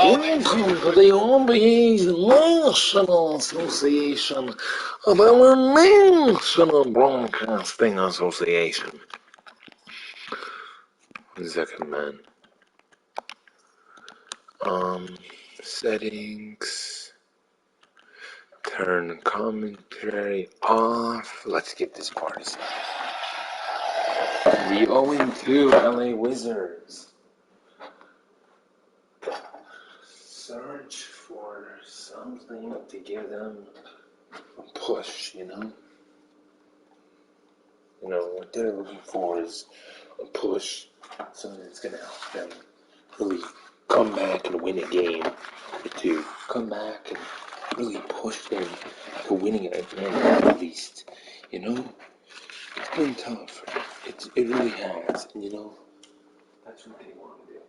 Welcome to the RBA's National Association of our National Broadcasting Association. Second man. Settings. Turn commentary off. Let's get this party started. The 0-2 LA Wizards. Search for something to give them a push, you know? You know, what they're looking for is a push, something that's going to help them really come back and win a game or two. Come back and really push them to winning it again, at least. You know? It's been tough. It really has. And, you know, that's what they want to do.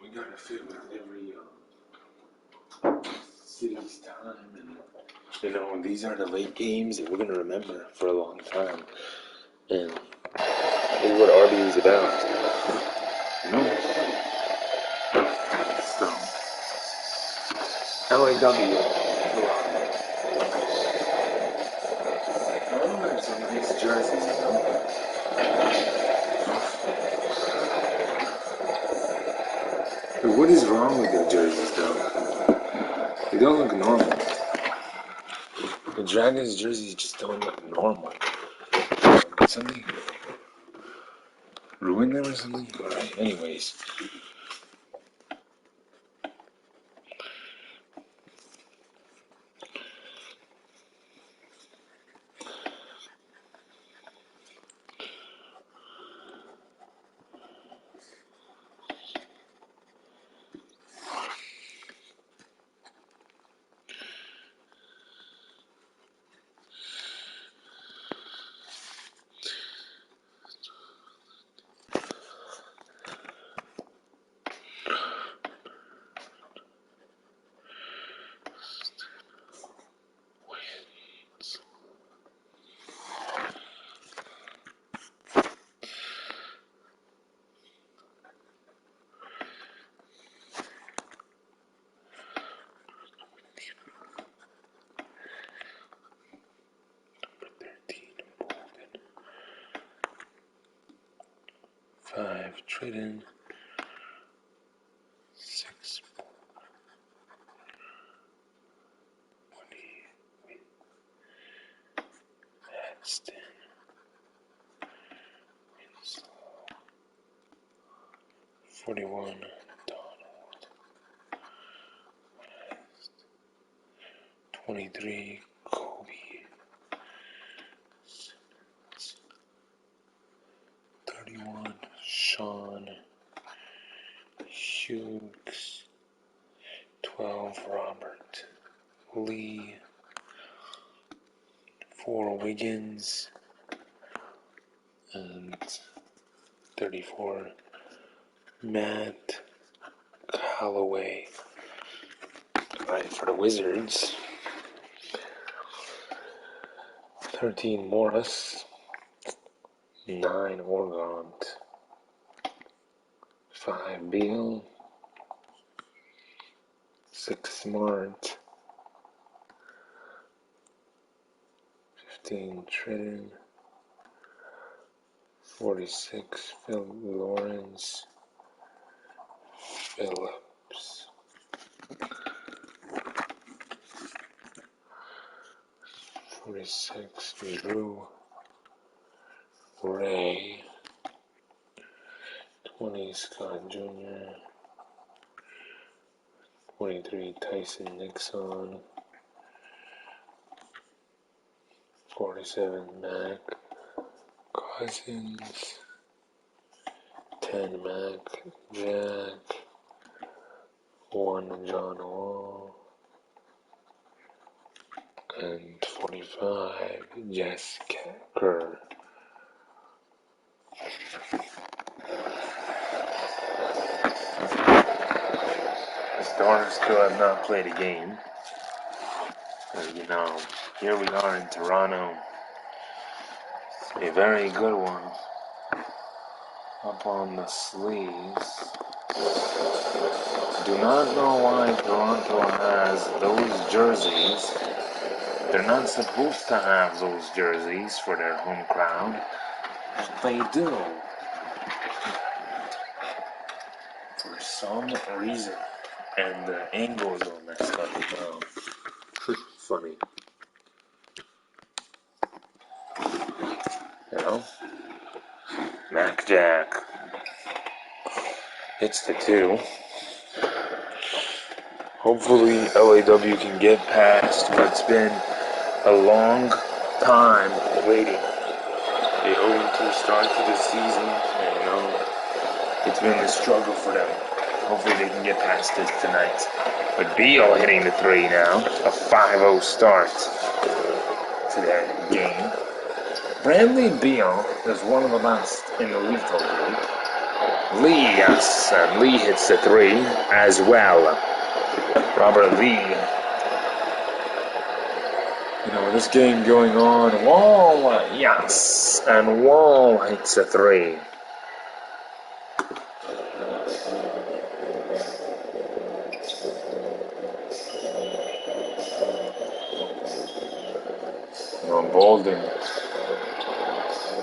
We gotta fit with every city's time, and you know, these are the late games that we're gonna remember for a long time. And this is what RB is about. You know? So LAW Toronto. Oh, there's some nice jerseys, you know? But what is wrong with their jerseys, though? They don't look normal. The Dragons jerseys just don't look normal. Something ruined them or something? Alright, anyways. Five Tridden, 6 Hadston, 41 Donald, 23 Kobe, 31 Sean Hughes, 12 Robert Lee, 4 Wiggins, and 34 Matt Callaway. Alright, for the Wizards, 13 Morris, 9 Orgont, 5 Beal, 6 Smart, 15 Tridden, 46 Phil Lawrence, Phillips, 46 Drew, Ray, 20 Scott Jr., 23 Tyson Nixon, 47 Mac Cousins, 10 Mac Jack, 1 John Wall, and 45 Jess Kerr. The Stars still have not played a game. Here we are in Toronto. A very good one. Up on the sleeves. Do not know why Toronto has those jerseys. They're not supposed to have those jerseys for their home crowd, but they do. For some reason. And the angles are messed up as well. Funny. Mac Jack hits the 2. Hopefully LAW can get past what's been a long time waiting. The 0-2 start to the season, and it's been a struggle for them. Hopefully they can get past this tonight. But Beal hitting the 3 now, a 5-0 start to their game. Bradley Beal is one of the best in the lethal group. Lee, yes, and Lee hits the 3 as well. Robert Lee. This game going on. Wall, yes, and Wall hits a 3. Bolden.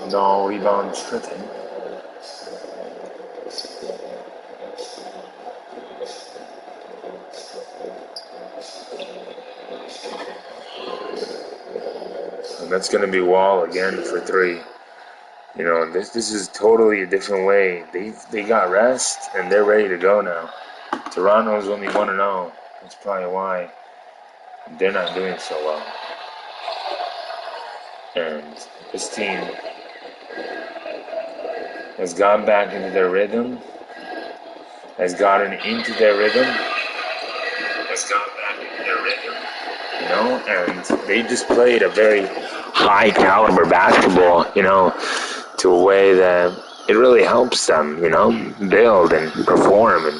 No rebound Tritton. And that's going to be Wall again for 3. This is totally a different way. They got rest and they're ready to go now. Toronto's only 1-0. That's probably why they're not doing so well. And this team has gone back into their rhythm, has gotten into their rhythm, and they just played a very high caliber basketball, to a way that it really helps them, build and perform. And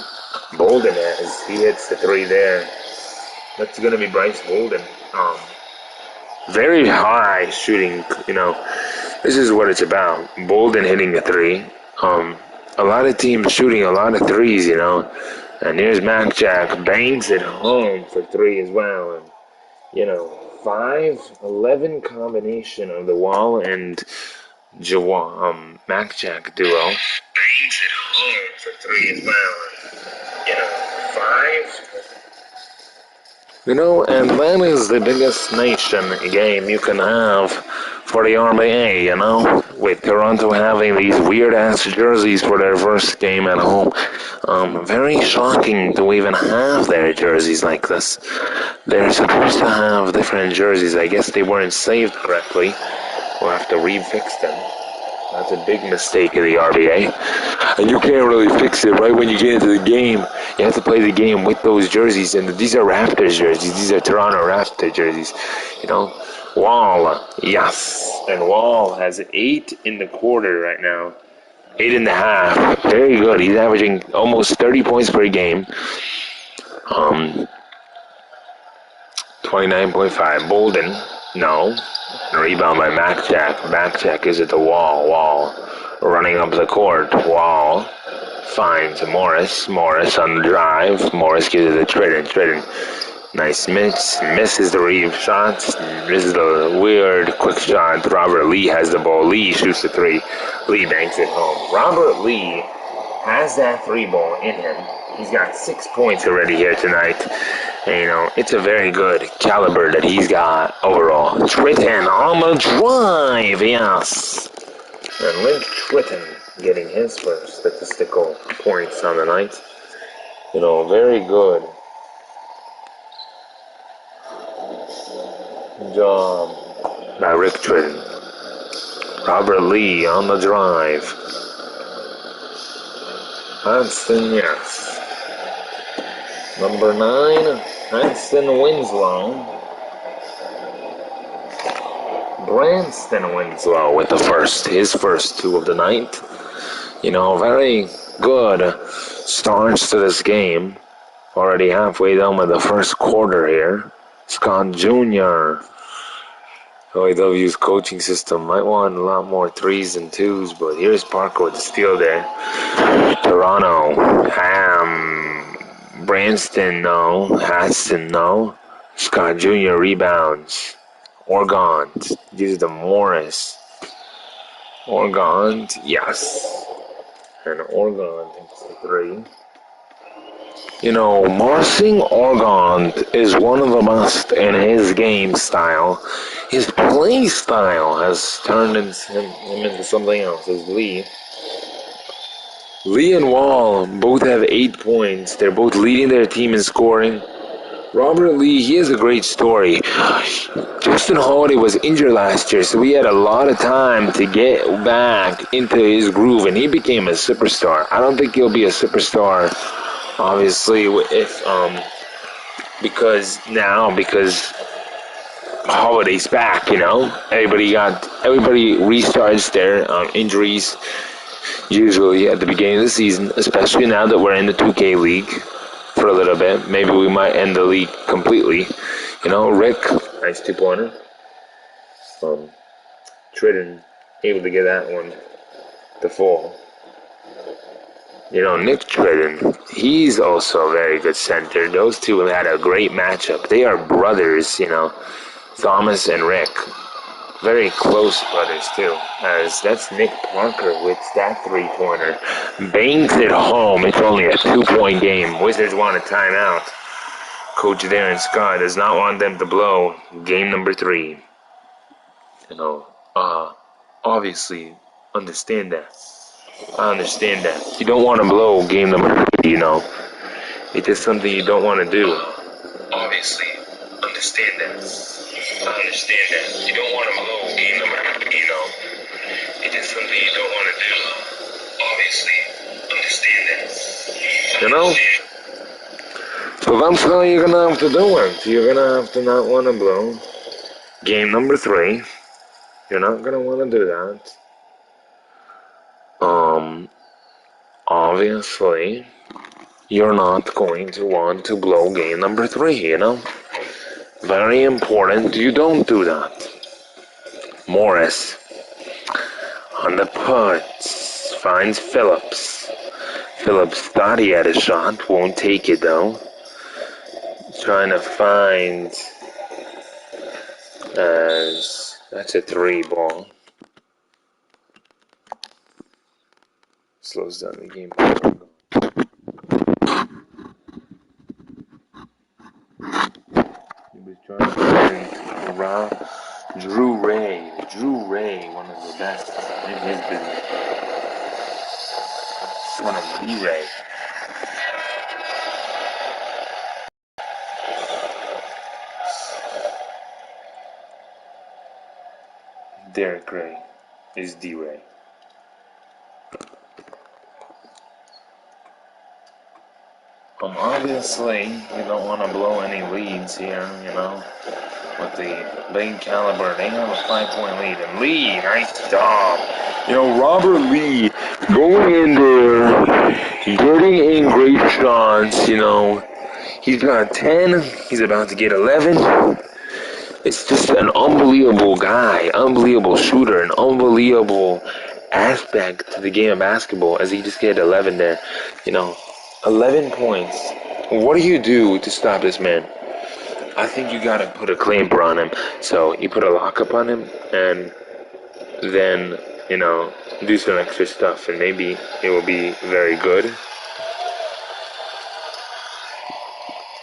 Bolden, as he hits the 3 there, that's going to be Bryce Bolden. Very high shooting, this is what it's about. Bolden hitting a 3. A lot of teams shooting a lot of 3s, and here's Mac Jack, bangs it home for 3 as well. And, 5-11 combination of the Wall and Mac Jack duo. Bangs it home for 3 as well. And that is the biggest nation game you can have for the RBA, with Toronto having these weird-ass jerseys for their first game at home. Very shocking to even have their jerseys like this. They're supposed to have different jerseys. I guess they weren't saved correctly. We'll have to refix them. That's a big mistake of the RBA. And you can't really fix it right when you get into the game. You have to play the game with those jerseys. And these are Raptors jerseys. These are Toronto Raptors jerseys. Wall, yes. And Wall has 8 in the quarter right now. 8.5. Very good. He's averaging almost 30 points per game. 29.5. Bolden, no. Rebound by Mac Jack. Mac Jack is at the Wall. Wall running up the court. Wall finds Morris. Morris on the drive. Morris gives it to Tritton. Nice miss. Misses the reeve shot. Misses the weird quick shot. Robert Lee has the ball. Lee shoots the 3. Lee banks it home. Robert Lee has that 3 ball in him. He's got 6 points already here tonight. And, it's a very good caliber that he's got overall. Tritton on the drive, yes. And Link Tritton getting his first statistical points on the night. Very good job by Rick Tritton. Robert Lee on the drive. Hudson, yes. Number 9, Hudson Winslow. Branston Winslow with his first 2 of the night. Very good starts to this game. Already halfway done with the first quarter here. Scott Jr. OAW's coaching system might want a lot more 3s and 2s, but here's Parker with the steal there. Toronto, Branston, no. Hudson, no. Scott Jr. rebounds. Oregon, gives to Morris. Oregon, yes. And Oregon takes the 3. Marcin Oregon is one of the best in his game style. His play style has turned him into something else. As Lee and Wall both have 8 points. They're both leading their team in scoring. Robert Lee, he has a great story. Justin Holiday was injured last year, so he had a lot of time to get back into his groove, and he became a superstar. I don't think he'll be a superstar, obviously, because Holiday's back. Everybody restarts their injuries usually at the beginning of the season, especially now that we're in the 2K league for a little bit. Maybe we might end the league completely. Rick, nice 2-pointer. Tridden able to get that one to fall. Nick Tridden, he's also a very good center. Those two have had a great matchup. They are brothers, Thomas and Rick. Very close brothers, too, as that's Nick Parker with that 3-pointer. Bangs it home. It's only a 2-point game. Wizards want a timeout. Coach Darren Scott does not want them to blow game number 3. Obviously, understand that. I understand that. You don't want to blow game number 3, It's just something you don't want to do. Obviously, understand that. I understand that. You don't want to blow game number 3, It's just something you don't want to do. Obviously, understand that. So that's how you're going to have to do it. You're going to have to not want to blow game number 3. You're not going to want to do that. Obviously, you're not going to want to blow game number 3, Very important, you don't do that. Morris on the puts, finds Phillips. Phillips thought he had a shot, won't take it though. Trying to find, as that's a 3 ball. Slows down the game. He was trying to find Drew Ray. Drew Ray, one of the best in his business. One of the Ray. Derek Ray is D-Ray. Obviously, you don't want to blow any leads here, with the big caliber. They have a 5-point lead. And Lee, nice job. Robert Lee going in there, getting in great shots, He's got 10. He's about to get 11. It's just an unbelievable guy, unbelievable shooter, an unbelievable aspect to the game of basketball as he just get 11 there. 11 points. What do you do to stop this man? I think you gotta put a clamper on him. So you put a lockup on him and then, do some extra stuff and maybe it will be very good.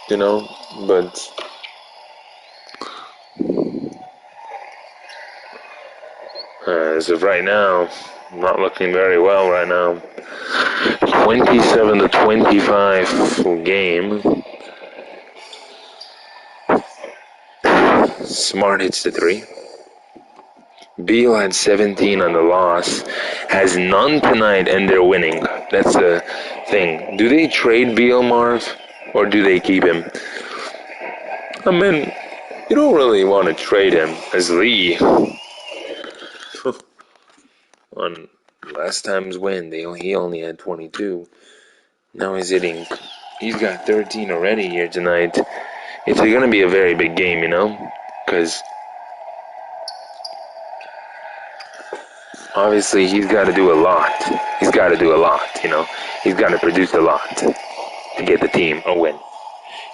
But as of right now, not looking very well right now. 27-25 game. Smart hits the 3. Beal had 17 on the loss, has none tonight, and they're winning. That's the thing. Do they trade Beal, Marv, or do they keep him? I mean, you don't really want to trade him as Lee. On last time's win, he only had 22. Now he's got 13 already here tonight. It's going to be a very big game, because obviously he's got to do a lot. He's got to do a lot, He's got to produce a lot to get the team a win.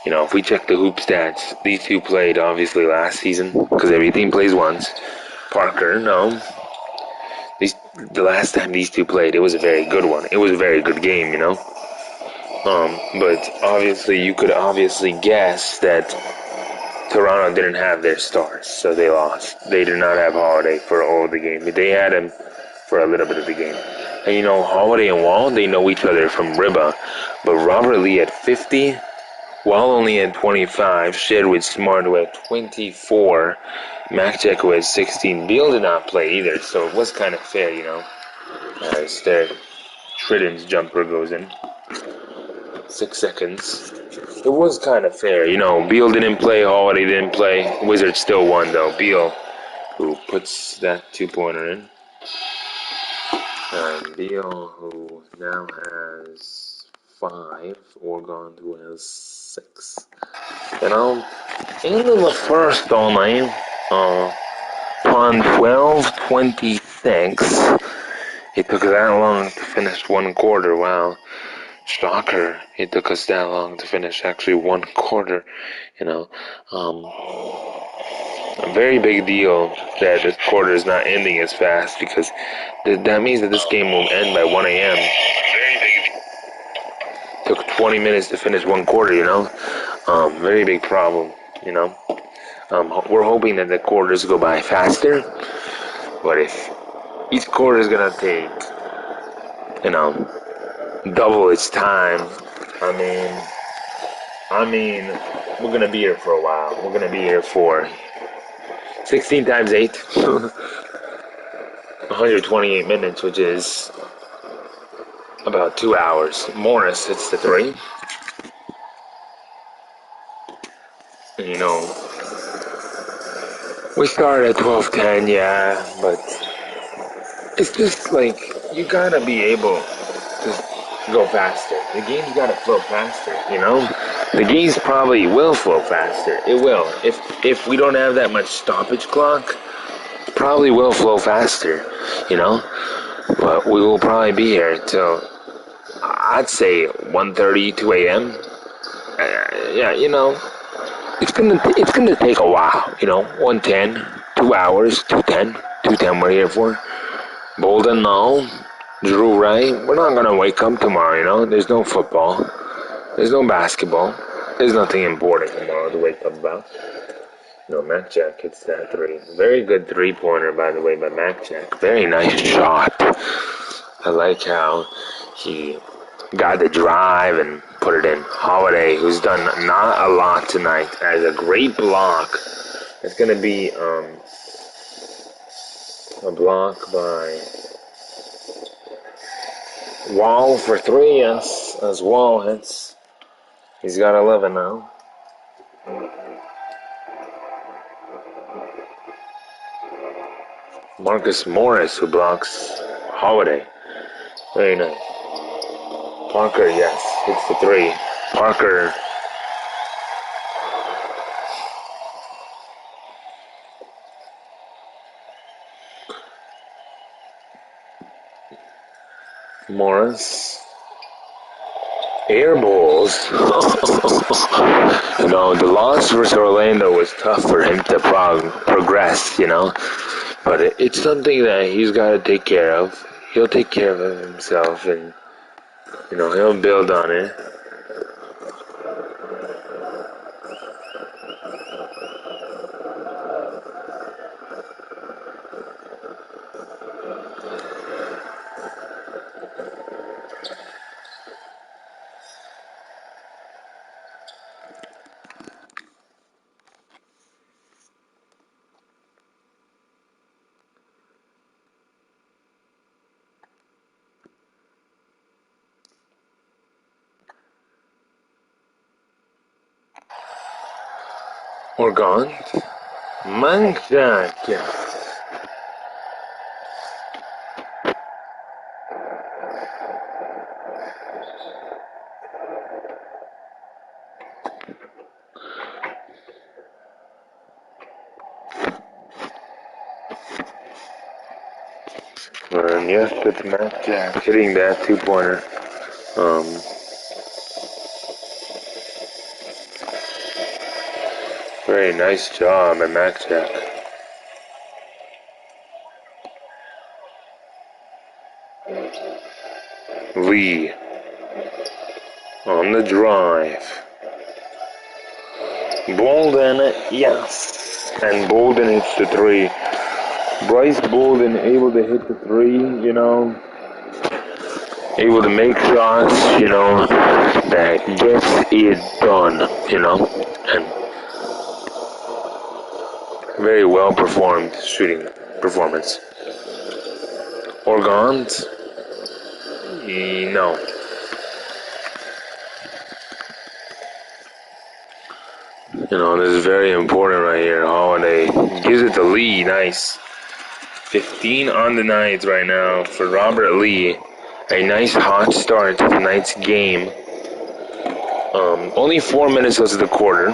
If we check the hoop stats, these two played obviously last season because every team plays once. Parker, no. The last time these two played, it was a very good one. It was a very good game, But obviously, you could obviously guess that Toronto didn't have their stars, so they lost. They did not have Holiday for all of the game. They had him for a little bit of the game. And Holiday and Wall, they know each other from Rba. But Robert Lee at 50, Wall only had 25, shared with Smart who had 24, Maccheck who had 16. Beal did not play either, so it was kind of fair, as their Tridden's jumper goes in. 6 seconds. It was kind of fair, Beal didn't play, Holiday didn't play. Wizards still won, though. Beal, who puts that 2-pointer in. And Beal, who now has 5. Oregon, who has 6. Into the first only, on 12:26. It took that long to finish one quarter. Wow. Shocker. It took us that long to finish actually one quarter. A very big deal that this quarter is not ending as fast because that means that this game will end by 1 a.m. Very big. Took 20 minutes to finish one quarter, Very big problem, We're hoping that the quarters go by faster, but if each quarter is going to take, double its time, I mean, we're going to be here for a while. We're going to be here for 16 times 8, 128 minutes, which is about 2 hours. Morris hits the 3. And, we started at 12:10, yeah, but it's just like you gotta be able to go faster. The game's gotta flow faster, The games probably will flow faster. It will. If we don't have that much stoppage clock, it probably will flow faster, But we will probably be here till I'd say 1:30, 2 a.m. Yeah, it's gonna take a while, 1:10, 2 hours, 2:10 we're here for. Bolden, no. Drew, right? We're not gonna wake up tomorrow, There's no football. There's no basketball. There's nothing important tomorrow to wake up about. Maccheck hits that 3. Very good 3-pointer, by the way, by Maccheck. Very nice shot. I like how he got the drive and put it in. Holiday, who's done not a lot tonight, has a great block. It's going to be a block by Wall for 3, yes, as Wall hits. He's got 11 now. Marcus Morris, who blocks Holiday. Very nice. Parker, yes, hits the 3. Parker. Morris. Air balls. The loss versus Orlando was tough for him to progress, But it's something that he's got to take care of. He'll take care of it himself, and, he'll build on it. Organ. Mangjack, yes. And yes, it's Mac Jack hitting that 2-pointer. Very nice job at Mac Jack. Lee on the drive. Bolden, yes. And Bolden hits the 3. Bryce Bolden able to hit the 3, able to make shots, that gets it done, and very well performed shooting performance. Organs? No. This is very important right here. Holiday gives it to Lee. Nice. 15 on the night right now for Robert Lee. A nice hot start to tonight's game. Only 4 minutes left of the quarter,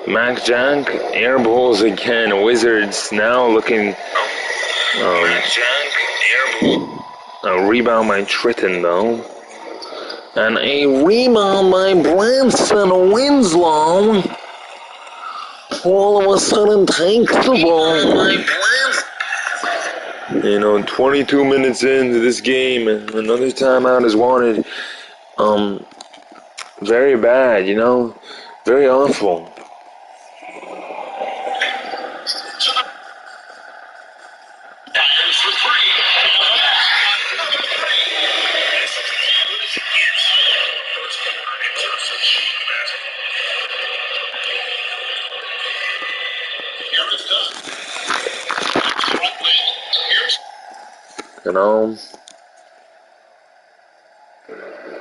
Mac Jack, air bowls again. Wizards now looking. Mac Jack, air ball. A rebound by Tritton, though. And a rebound by Branson Winslow. All of a sudden takes the ball. 22 minutes into this game, and another timeout is wanted. Very bad, very awful.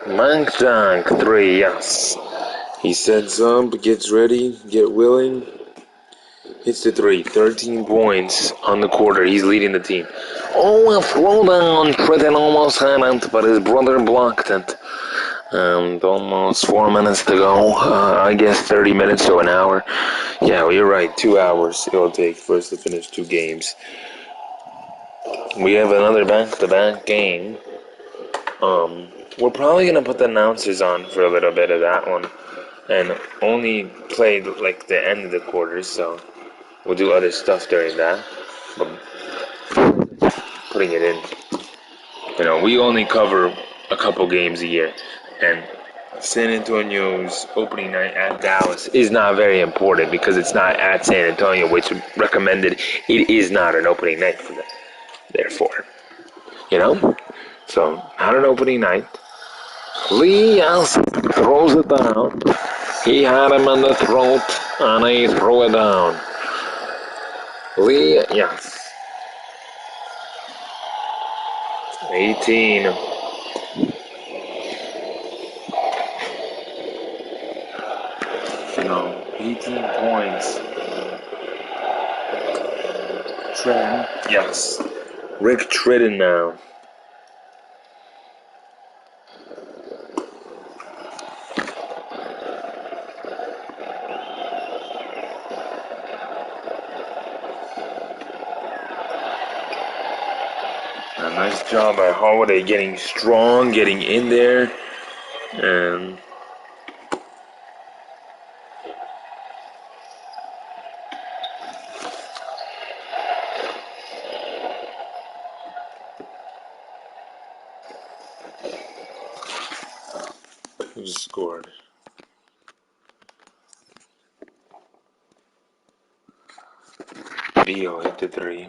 Mike Jack, 3, yes. He sets up, gets ready, get willing, hits the 3. 13 points on the quarter. He's leading the team. Oh, a throwdown. Tritton almost had it, but his brother blocked it. And almost 4 minutes to go. I guess 30 minutes to an hour. Yeah, well, you're right. 2 hours it'll take for us to finish 2 games. We have another back-to-back game. We're probably going to put the announcers on for a little bit of that one. And only play like the end of the quarters, so we'll do other stuff during that. But putting it in. We only cover a couple games a year. And San Antonio's opening night at Dallas is not very important because it's not at San Antonio, which recommended it is not an opening night for them. Therefore, so not an opening night. Lee throws it down. He had him in the throat and he threw it down. Lee, yes. 18. No, 18 points. Tritton. Yes. Rick Tritton now. A nice job by Holiday getting strong, getting in there, and who scored? Beal hit the 3.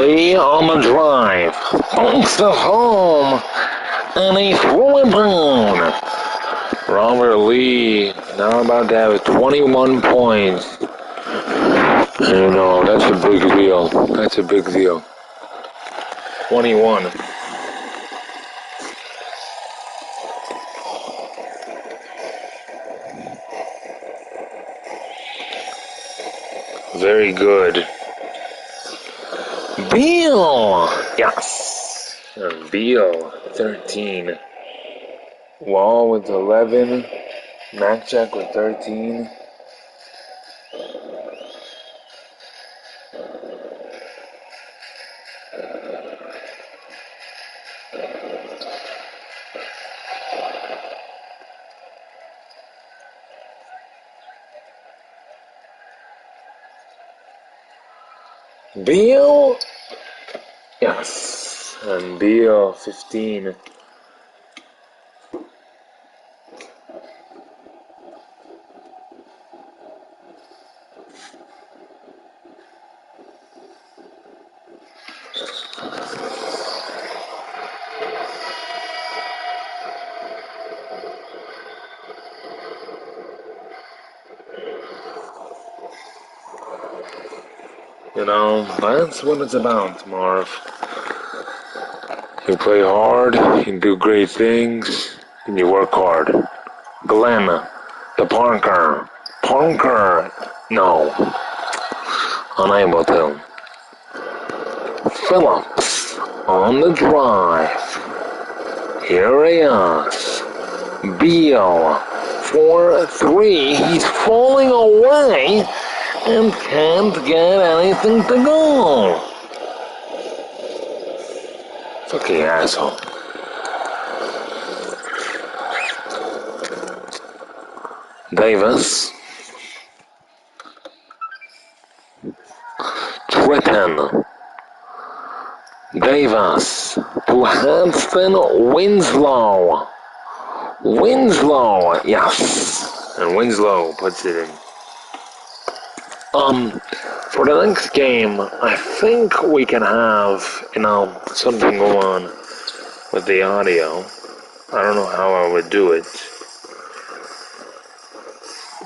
Lee on the drive. Bunks it home. And he threw it down. Robert Lee now about to have 21 points. I know, that's a big deal. That's a big deal. 21. Very good. Beal! Yes! And Beal, 13. Wall with 11. Macjack with 13. Beal? Yes. And Beal, 15. You know, that's what it's about, Marv. You play hard, you do great things, and you work hard. Glenn, the Parker. Parker. No. Unable to. Phillips on the drive. Here he is. Beal for 3. He's falling away and can't get anything to go. Fucking asshole. Davis. Tritton. Davis to Hanston Winslow. Winslow, yes. And Winslow puts it in. For the next game, I think we can have, something go on with the audio. I don't know how I would do it.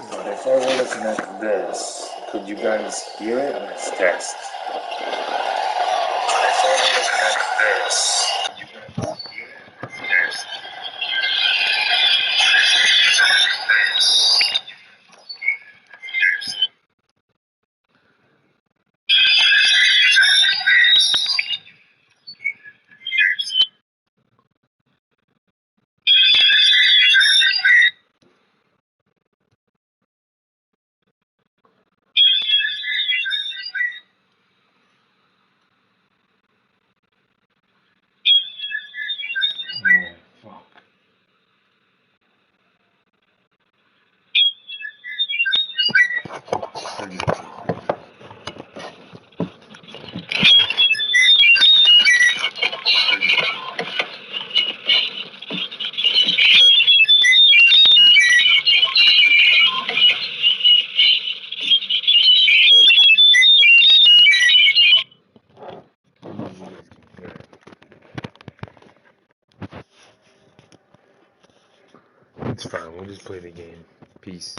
But if I were to connect this, could you guys hear it? Let's test. But if I were to connect this, could you guys hear it? Let's test. It's fine, we'll just play the game. Peace.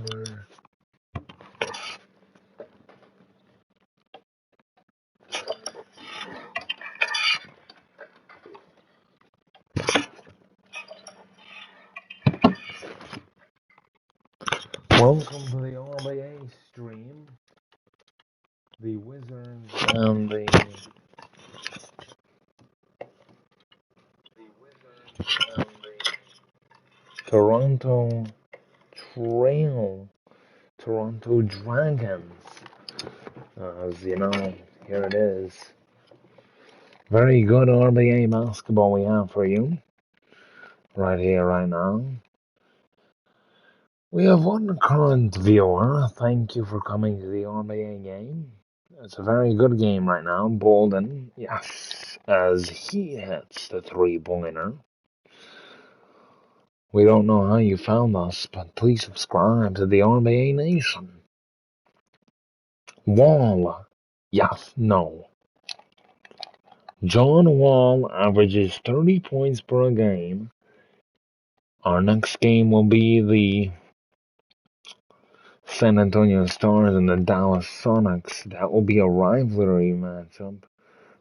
over. Welcome to the RBA stream. The Wizards and the Toronto Toronto Dragons. As you know, here it is. Very good RBA basketball we have for you. Right here, right now. We have one current viewer. Thank you for coming to the RBA game. It's a very good game right now. Bolden, yes, as he hits the three-pointer. We don't know how you found us, but please subscribe to the RBA Nation. Wall, yes, no. John Wall averages 30 points per game. Our next game will be the San Antonio Stars and the Dallas Sonics. That will be a rivalry matchup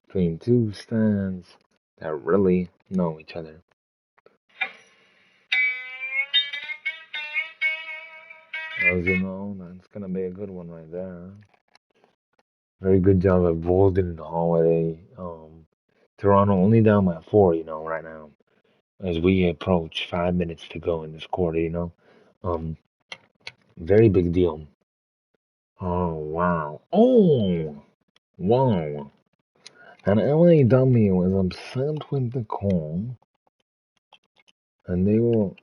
between two stands that really know each other. As you know, that's gonna be a good one right there. Very good job at Bolden and Holiday. Toronto only down by 4, right now. As we approach 5 minutes to go in this quarter. Very big deal. Oh, wow. Oh, wow. And LAW is upset with the call. And they will.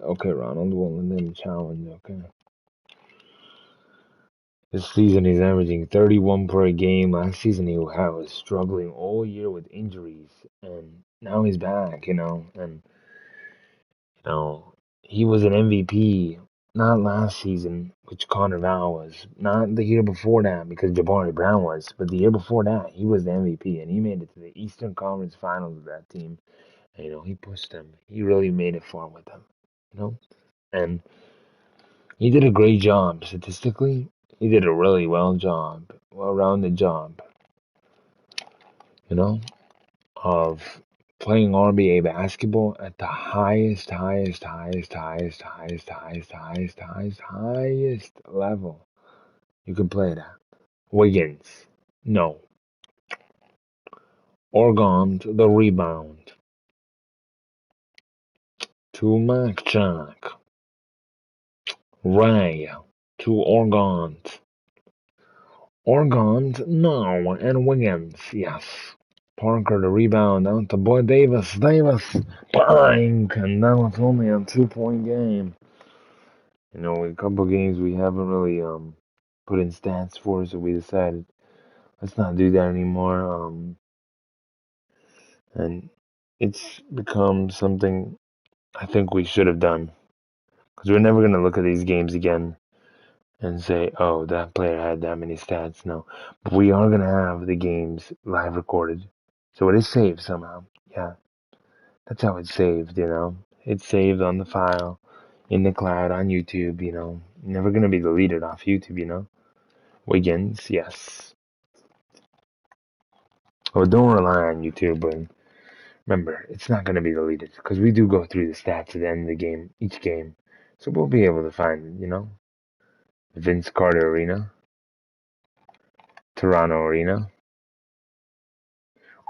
Okay, Ronald will let them challenge, okay. This season he's averaging 31 per game. Last season he was struggling all year with injuries. And now he's back, And, he was an MVP. Not last season, which Connor Val was. Not the year before that, because Jabari Brown was. But the year before that, he was the MVP. And he made it to the Eastern Conference Finals with that team. And, he pushed them. He really made it far with them. And he did a great job statistically. He did a really well-rounded job, of playing RBA basketball at the highest level you can play it at. Wiggins, no. Oregon, the rebound. To Mac Jack. Ray, to Oregon. Oregon, no. And Wiggins, yes. Parker, the rebound out to boy Davis. Davis, bang! And now it's only a 2-point game. A couple games we haven't really put in stats for, so we decided let's not do that anymore. And it's become something I think we should have done, because we're never gonna look at these games again and say, oh, that player had that many stats. No, but we are gonna have the games live recorded, so it is saved somehow. Yeah. That's how it's saved, It's saved on the file, in the cloud, on YouTube, Never gonna be deleted off YouTube. Wiggins, yes. Well, don't rely on YouTube, but remember, it's not gonna be deleted, because we do go through the stats at the end of the game, each game. So we'll be able to find it, Vince Carter Arena, Toronto Arena.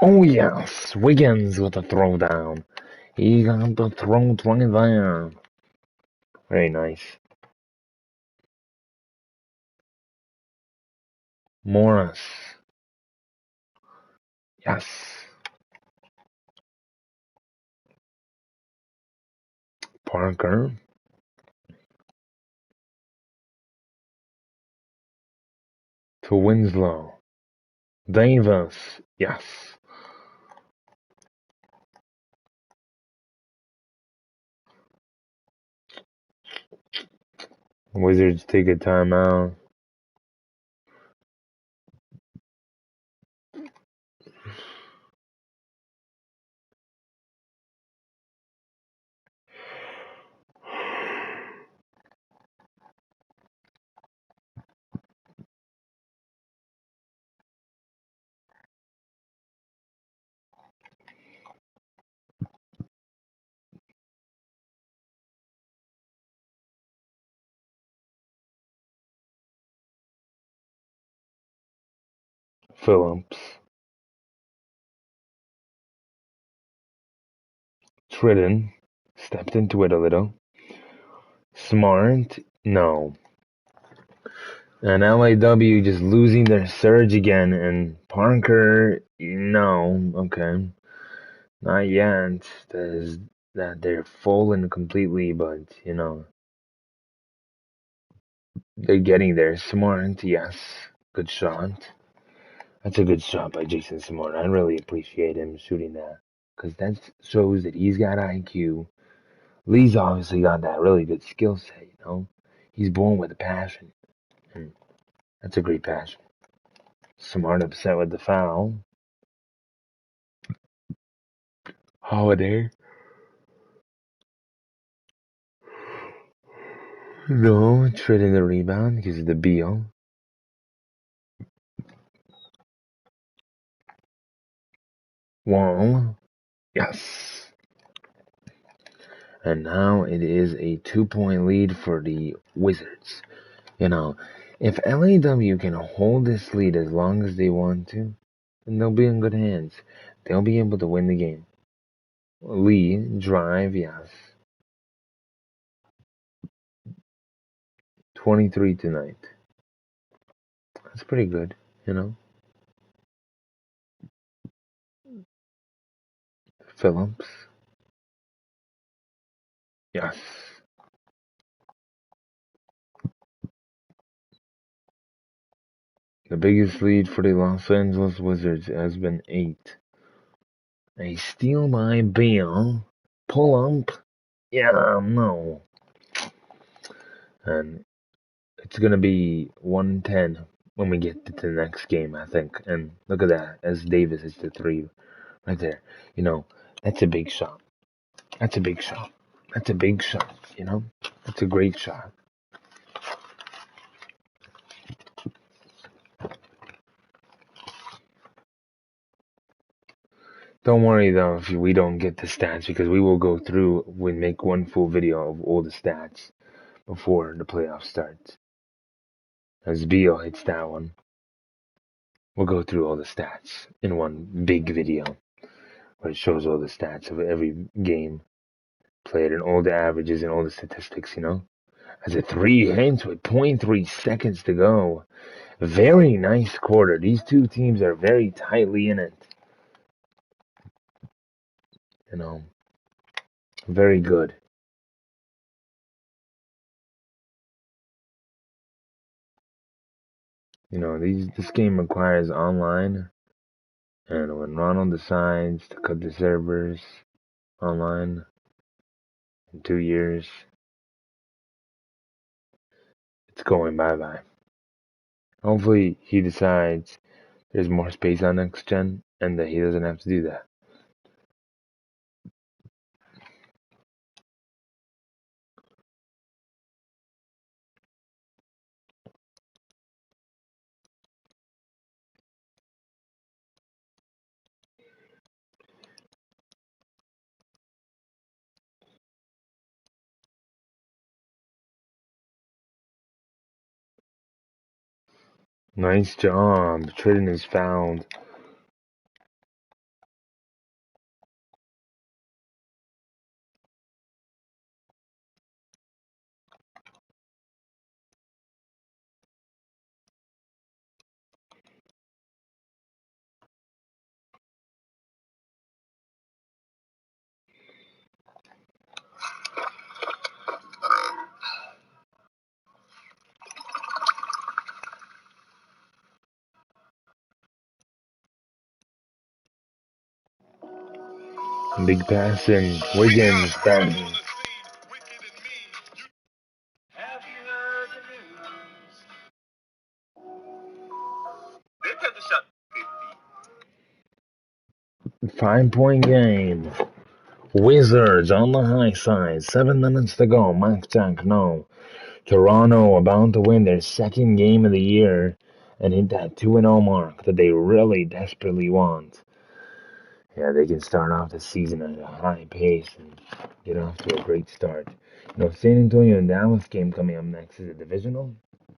Oh yes, Wiggins with a throwdown. He got the throw 20 there. Very nice. Morris. Yes. Parker. To Winslow. Davis. Yes. Wizards take a timeout. Phillips. Tritton stepped into it a little. Smart, no. And LAW just losing their surge again. And Parker, no. Okay. Not yet. That they're falling completely, but, they're getting there. Smart, yes. Good shot. That's a good shot by Jason Smart. I really appreciate him shooting that. Because that shows that he's got IQ. Lee's obviously got that really good skill set. He's born with a passion. And that's a great passion. Smart upset with the foul. Holiday. No, trading the rebound because of the Beal. Wall. Yes. And now it is a 2-point lead for the Wizards. If LAW can hold this lead as long as they want to, then they'll be in good hands. They'll be able to win the game. Lee, drive, yes. 23 tonight. That's pretty good. Phillips. Yes. The biggest lead for the Los Angeles Wizards has been 8. A steal by Beal. Pull up. Yeah, no. And it's going to be 110 when we get to the next game, I think. And look at that, as Davis hits the 3 right there. That's a big shot. That's a big shot. That's a big shot. That's a great shot. Don't worry though if we don't get the stats because we will go through, we make one full video of all the stats before the playoffs starts. As Beal hits that one, we'll go through all the stats in one big video where it shows all the stats of every game played and all the averages and all the statistics. As a 3 hits with 0.3 seconds to go. Very nice quarter. These two teams are very tightly in it. Very good. This game requires online, and when Ronald decides to cut the servers online in 2 years, it's going bye-bye. Hopefully he decides there's more space on next gen and that he doesn't have to do that. Nice job. Tridden is fouled. Big pass in. Wiggins bang. Have you heard the news? They cut the shot 50. 5-point game. Wizards on the high side. 7 minutes to go. Mike Jack, no. Toronto about to win their second game of the year and hit that 2-0 mark that they really desperately want. Yeah, they can start off the season at a high pace and get off to a great start. San Antonio and Dallas game coming up next is a divisional.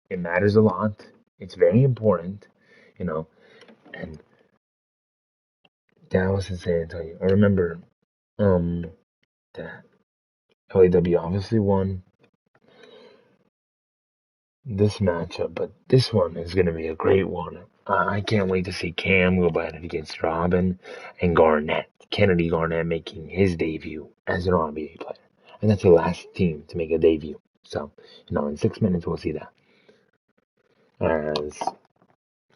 It matters a lot. It's very important. You know, and Dallas and San Antonio. I remember that LAW obviously won this matchup, but this one is going to be a great one. I can't wait to see Cam go at it against Robin and Garnett. Kennedy Garnett making his debut as an NBA player. And that's the last team to make a debut. So, in 6 minutes we'll see that. As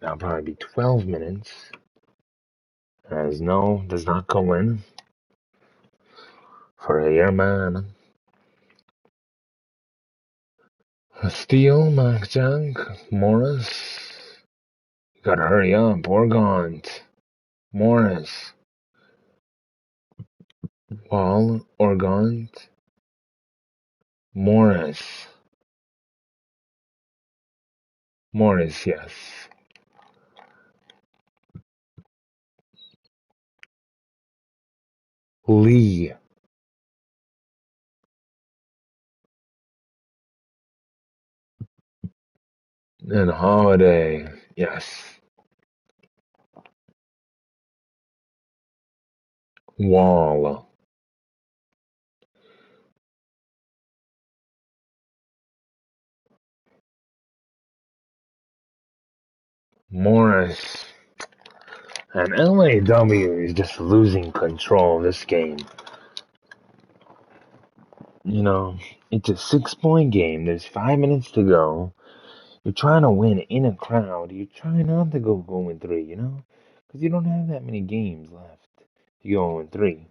that'll probably be 12 minutes. As no does not go in for a year man. Steele, Mac Jack, Morris. Gotta hurry up. Orgont. Morris. Wall. Orgont. Morris. Morris, yes. Lee. And Holiday. Yes. Wall. Morris. And LAW is just losing control of this game. It's a 6-point game. There's 5 minutes to go. You're trying to win in a crowd. You're trying not to go 0-3, because you don't have that many games left. You go 0-3,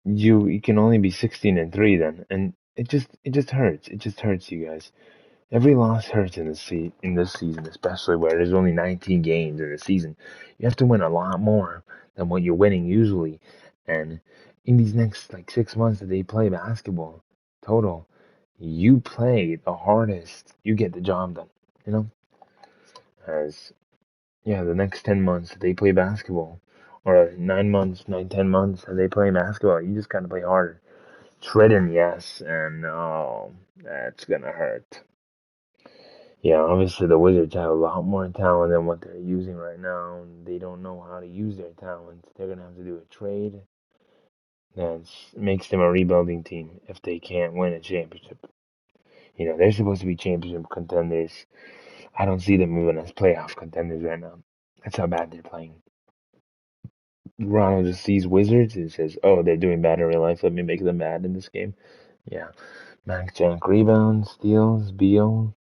You can only be 16-3 then, and it just hurts. It just hurts you guys. Every loss hurts in this season, especially where there's only 19 games in the season. You have to win a lot more than what you're winning usually, and in these next 6 months that they play basketball total, you play the hardest. You get the job done. As yeah, the next 10 months that they play basketball, or 9 months, 10 months that they play basketball, you just gotta play harder. Treading, yes, and oh, that's gonna hurt. Yeah, obviously the Wizards have a lot more talent than what they're using right now. They don't know how to use their talent. They're gonna have to do a trade that makes them a rebuilding team if they can't win a championship. They're supposed to be championship contenders. I don't see them moving as playoff contenders right now. That's how bad they're playing. Ronald just sees Wizards and says, "Oh, they're doing bad in real life. Let me make them bad in this game." Yeah, Mac Jack rebounds, steals, Beal,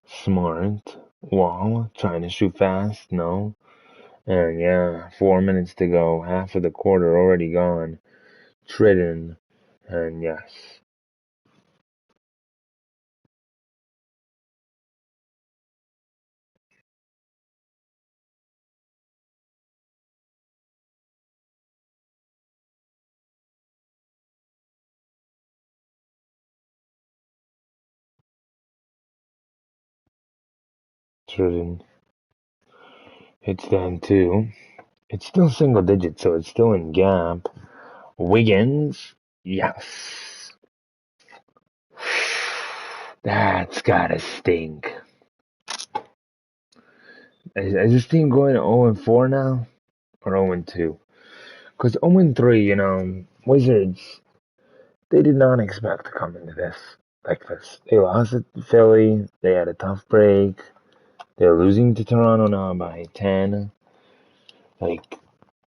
Smart, Wall trying to shoot fast, no, and yeah, 4 minutes to go, half of the quarter already gone. Tridden, and yes, Tridden. It's down two. It's still single digits, so it's still in gap. Wiggins, yes. That's gotta stink. Is this team going 0-4 now? Or 0-2? Because 0-3, Wizards, they did not expect to come into this like this. They lost to Philly. They had a tough break. They're losing to Toronto now by 10.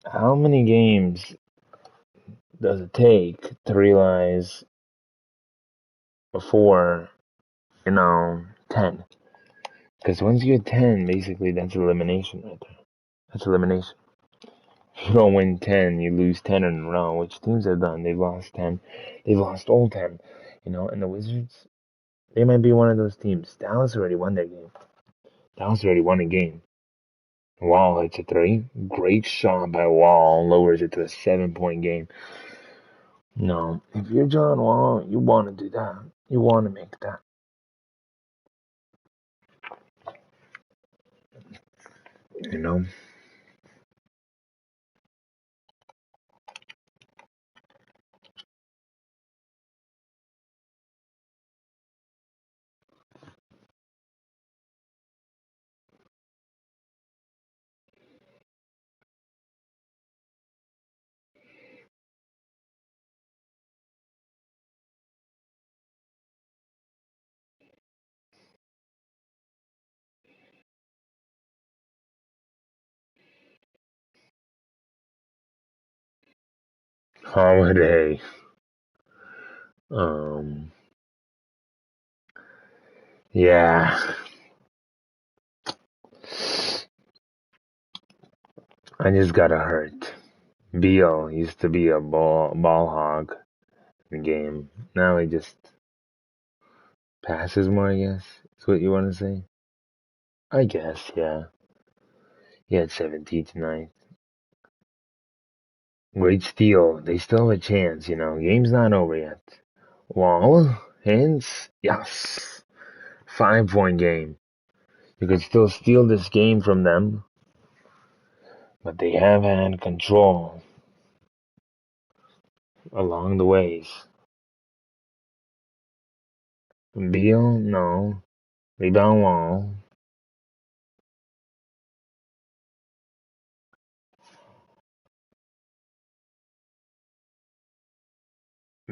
How many games does it take to realize before, 10? Because once you get 10, basically that's elimination right there. That's elimination. If you don't win 10, you lose 10 in a row, which teams have done. They've lost 10. They've lost all 10. And the Wizards, they might be one of those teams. Dallas already won their game. Dallas already won a game. Wall hits a three. Great shot by Wall. Lowers it to a 7-point game. No, if you're John Wall, you want to do that. You want to make that. You know? Holiday. Yeah. I just got hurt. Beal used to be a ball hog in the game. Now he just passes more, I guess. Is what you want to say? I guess, yeah. He had 17 tonight. Great steal. They still have a chance, you know. Game's not over yet. Wall, hints, yes. 5-point game. You could still steal this game from them, but they have had control along the ways. Beal, no. Rebound Wall.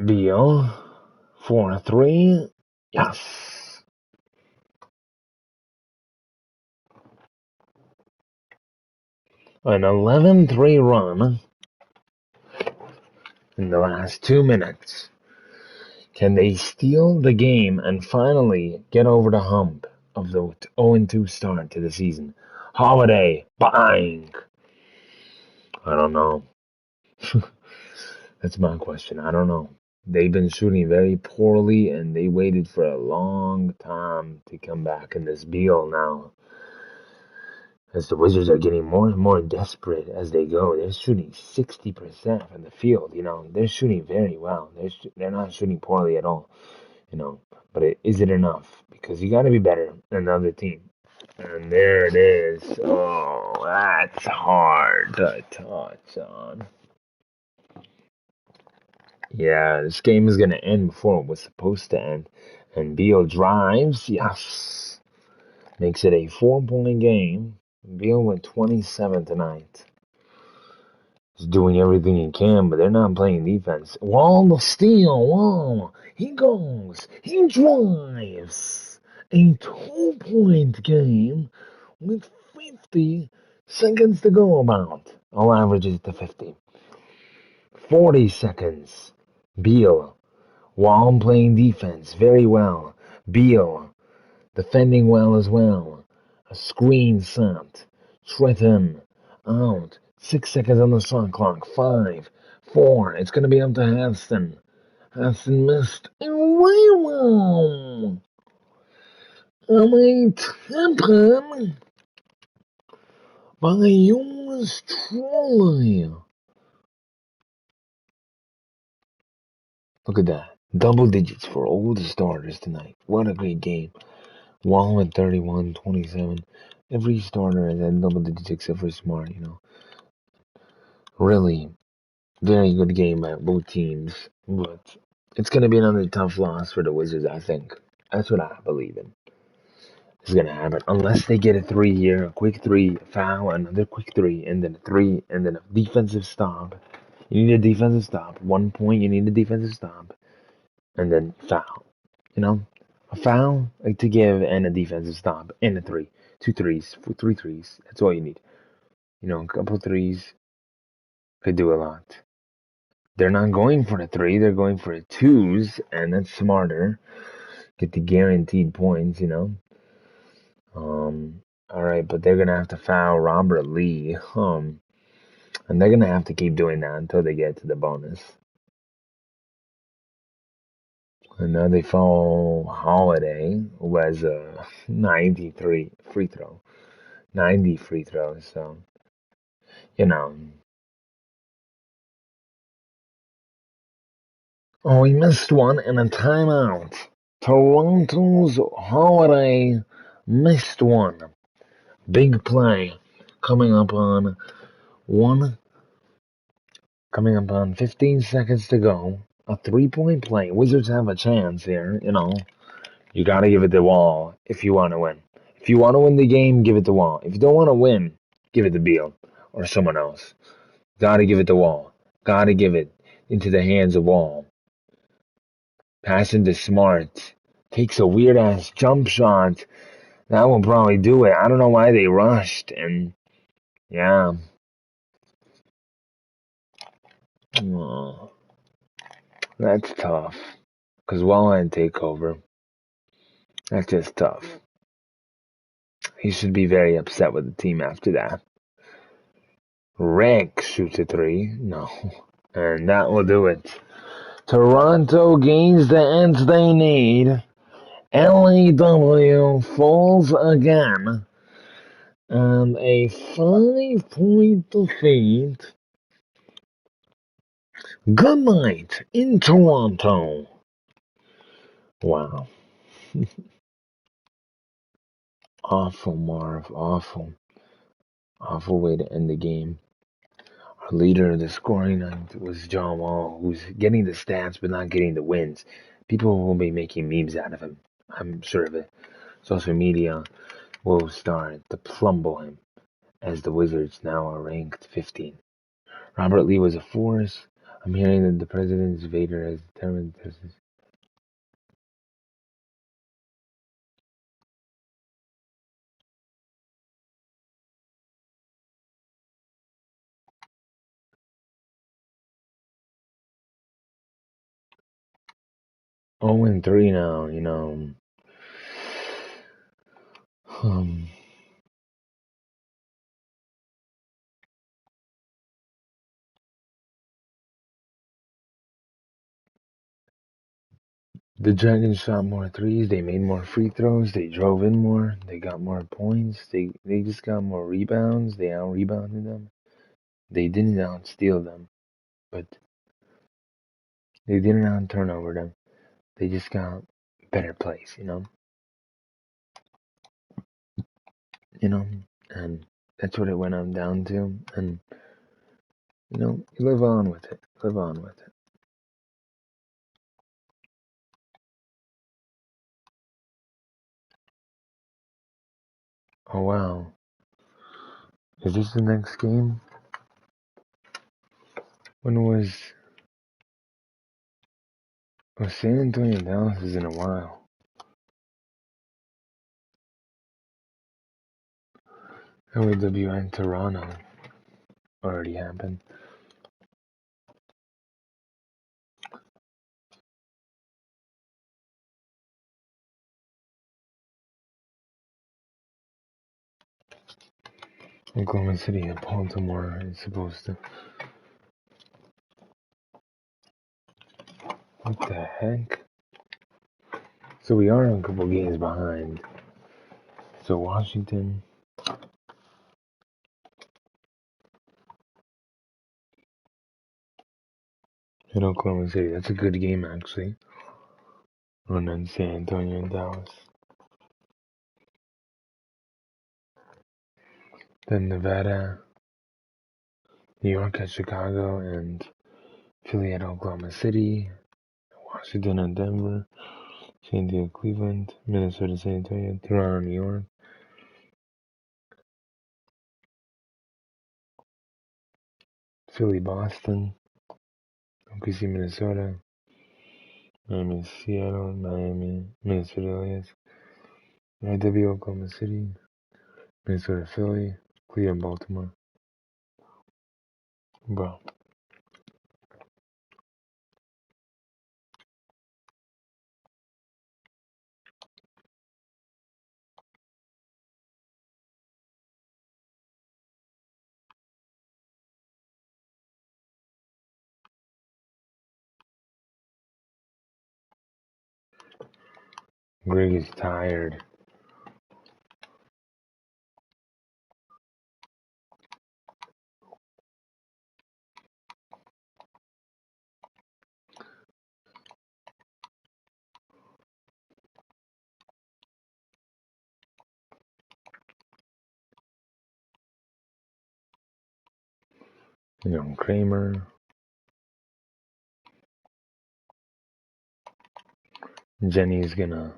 Beal, 4-3. Yes. An 11-3 run in the last 2 minutes. Can they steal the game and finally get over the hump of the 0-2 start to the season? Holiday, bang! I don't know. That's my question. I don't know. They've been shooting very poorly, and they waited for a long time to come back in this Beal now. As the Wizards are getting more and more desperate as they go, they're shooting 60% from the field. You know, they're shooting very well. They're not shooting poorly at all. You know, but is it enough? Because you got to be better than the other team. And there it is. Oh, that's hard to touch on. Yeah, this game is gonna end before it was supposed to end. And Beal drives, yes, makes it a 4-point game. Beal went 27 tonight. He's doing everything he can, but they're not playing defense. Wall the steal, Wall. He goes, he drives. A 2-point game with 50 seconds to go about. All averages to 50. 40 seconds. Beal. Wall playing defense very well. Beal defending well as well. A screen set. Trenton out. 6 seconds on the shot clock. 5, 4. It's going to be up to Haston. Haston missed. Wow. A tapping by yours truly. Look at that. Double digits for all the starters tonight. What a great game. Wall at 31, 27. Every starter has had double digits except for Smart, you know. Really, very good game by both teams. But it's going to be another tough loss for the Wizards, I think. That's what I believe in. It's going to happen. Unless they get a 3 here, a quick 3, foul, another quick 3, and then a 3, and then a defensive stop. You need a defensive stop. 1 point, you need a defensive stop. And then foul. You know? A foul to give and a defensive stop and a 3. 2 threes, 3 threes. That's all you need. You know, a couple threes could do a lot. They're not going for the 3, they're going for the 2s, and that's smarter. Get the guaranteed points, you know. Alright, but they're gonna have to foul Robert Lee. And they're gonna have to keep doing that until they get to the bonus. And now they foul Holiday, who has a 93 free throw. 90 free throws, so you know. Oh, he missed one in a timeout. Toronto's Holiday missed one. Big play coming up on one, coming up on 15 seconds to go. A 3-point play. Wizards have a chance here, you know. You gotta give it to Wall if you want to win. If you want to win the game, give it to Wall. If you don't want to win, give it to Beal or someone else. Gotta give it to Wall. Gotta give it into the hands of Wall. Passing to Smart. Takes a weird ass jump shot. That will probably do it. I don't know why they rushed. And yeah. Oh, that's tough. Because Wallhead takeover, that's just tough. He should be very upset with the team after that. Rank shoots a three. No. And that will do it. Toronto gains the ends they need. LAW falls again. And a 5-point defeat. Good night in Toronto. Wow. Awful, Marv. Awful. Awful way to end the game. Our leader of the scoring night was John Wall, who's getting the stats but not getting the wins. People will be making memes out of him. I'm sure of it. Social media will start to plumble him as the Wizards now are ranked 15. Robert Lee was a force. I'm hearing that the president's Vader has determined this is 0-3 now, Um, the Dragons shot more threes, they made more free throws, they drove in more, they got more points, they just got more rebounds, they out-rebounded them. They didn't out-steal them, but they didn't out-turnover them. They just got better plays, you know, and that's what it went on down to, and, you live on with it, live on with it. Oh, wow. Is this the next game? When was San Antonio Dallas is in a while. LAWN Toronto already happened. Oklahoma City and Baltimore is supposed to. What the heck? So we are a couple games behind. So Washington and Oklahoma City. That's a good game actually. And then San Antonio and Dallas. Then Nevada, New York at Chicago, and Philly at Oklahoma City. Washington and Denver. San Diego, Cleveland, Minnesota, San Antonio, Toronto, New York, Philly, Boston, OKC, Minnesota, Miami, Seattle, Miami, Minnesota, Elias, IW, Oklahoma City, Minnesota, Philly, Cleveland, Baltimore. Bro. Greg is tired. Kramer. Jenny's gonna.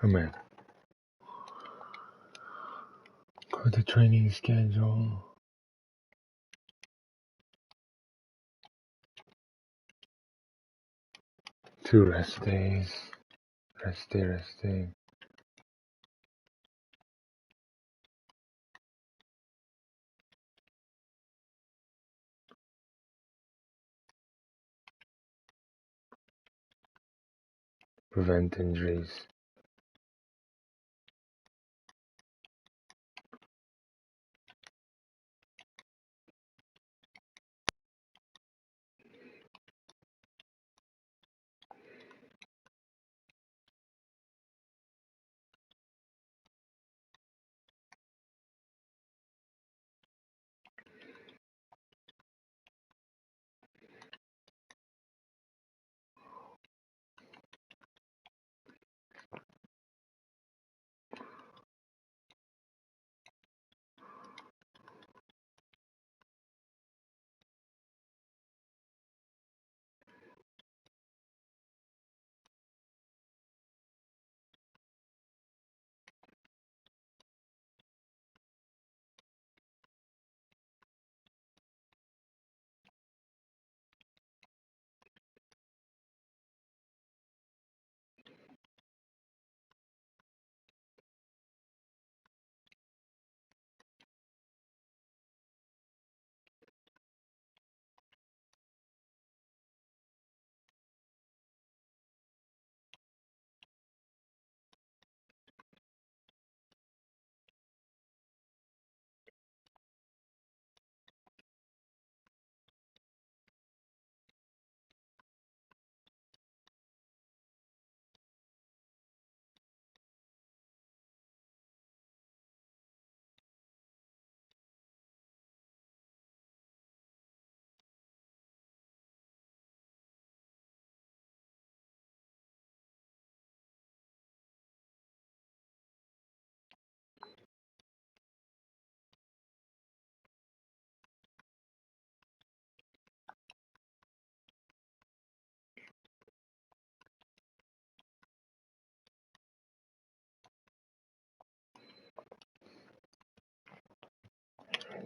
Oh man. Go to training schedule. 2 rest days. Rest day. Prevent injuries.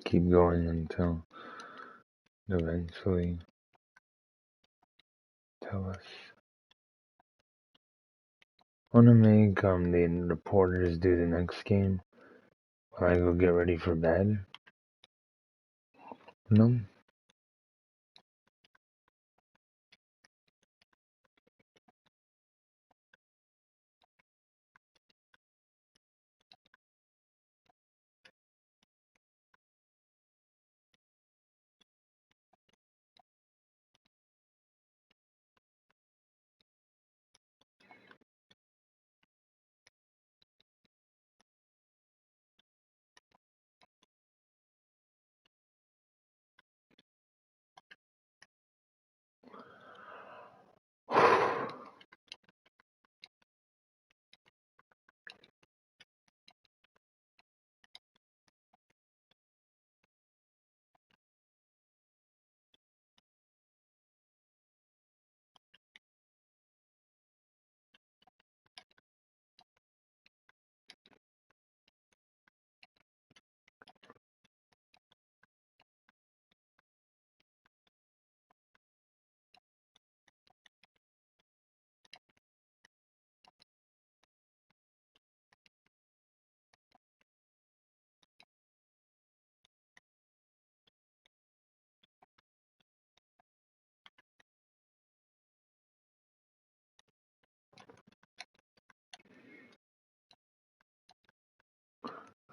Keep going until eventually tell us. Wanna make the reporters do the next game while I go get ready for bed? No?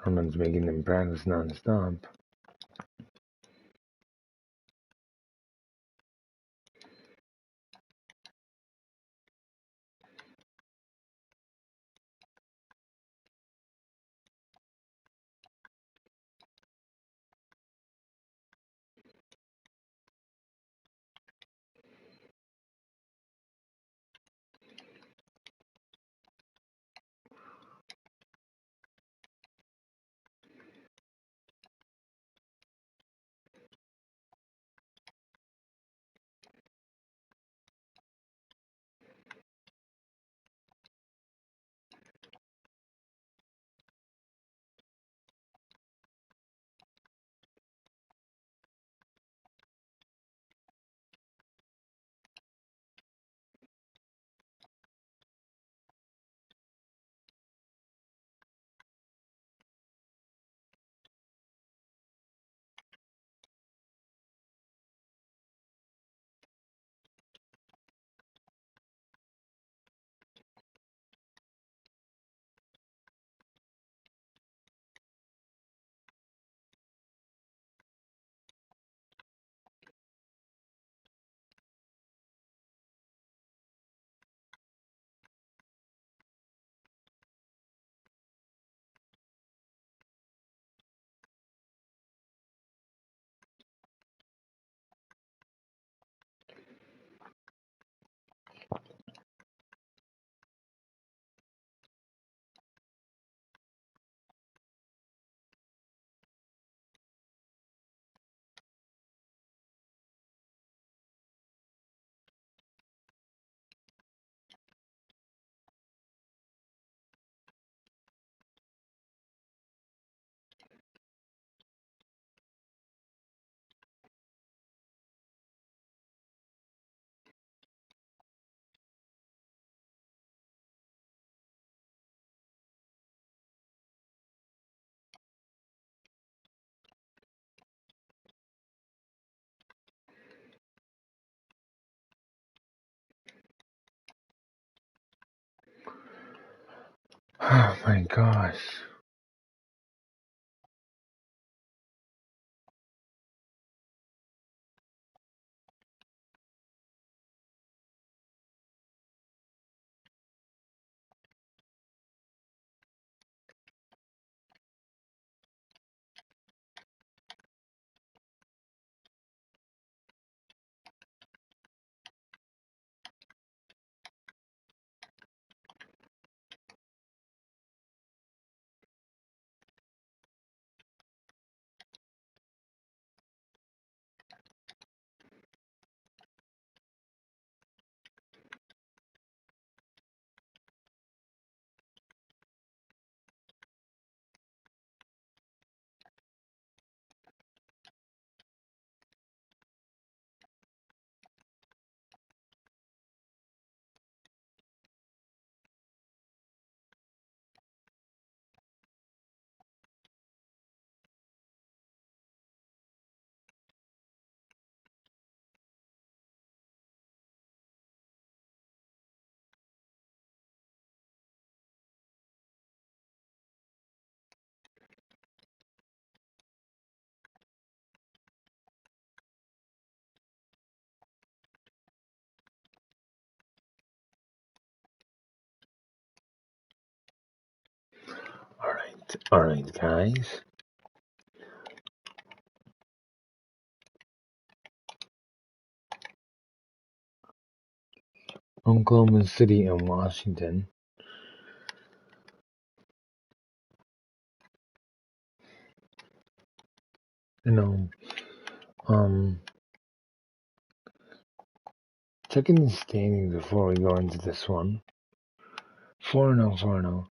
Someone's making them practice non-stop. Oh my gosh. All right, guys. Oklahoma City and Washington. You know, um, checking the standings before we go into this one. 4-0, 4-0.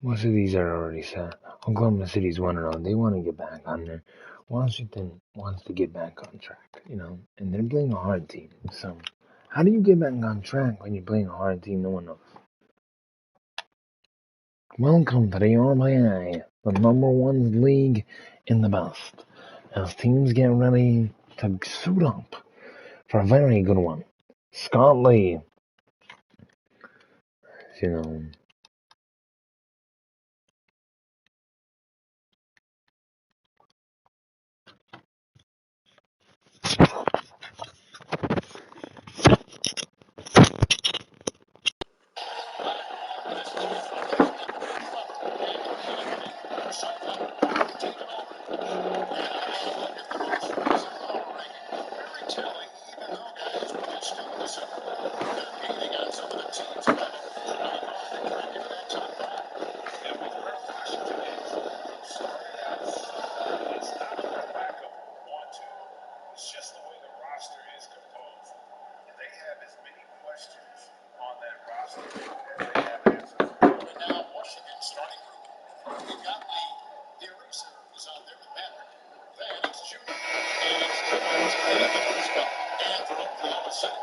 Most of these are already set. Oklahoma City's 1-0. They want to get back on there. Washington wants to get back on track, and they're playing a hard team. So, how do you get back on track when you're playing a hard team? No one knows. Welcome to the RBA, the number one league in the best. As teams get ready to suit up for a very good one. Scott Lee, you know. It's just the way the roster is composed. They have as many questions on that roster as they have answers. And now Washington starting group. We've got Lee. The eraser is out there with Maverick. Then it's Junior. And it's Jones. And it's Scott. And for Oklahoma City,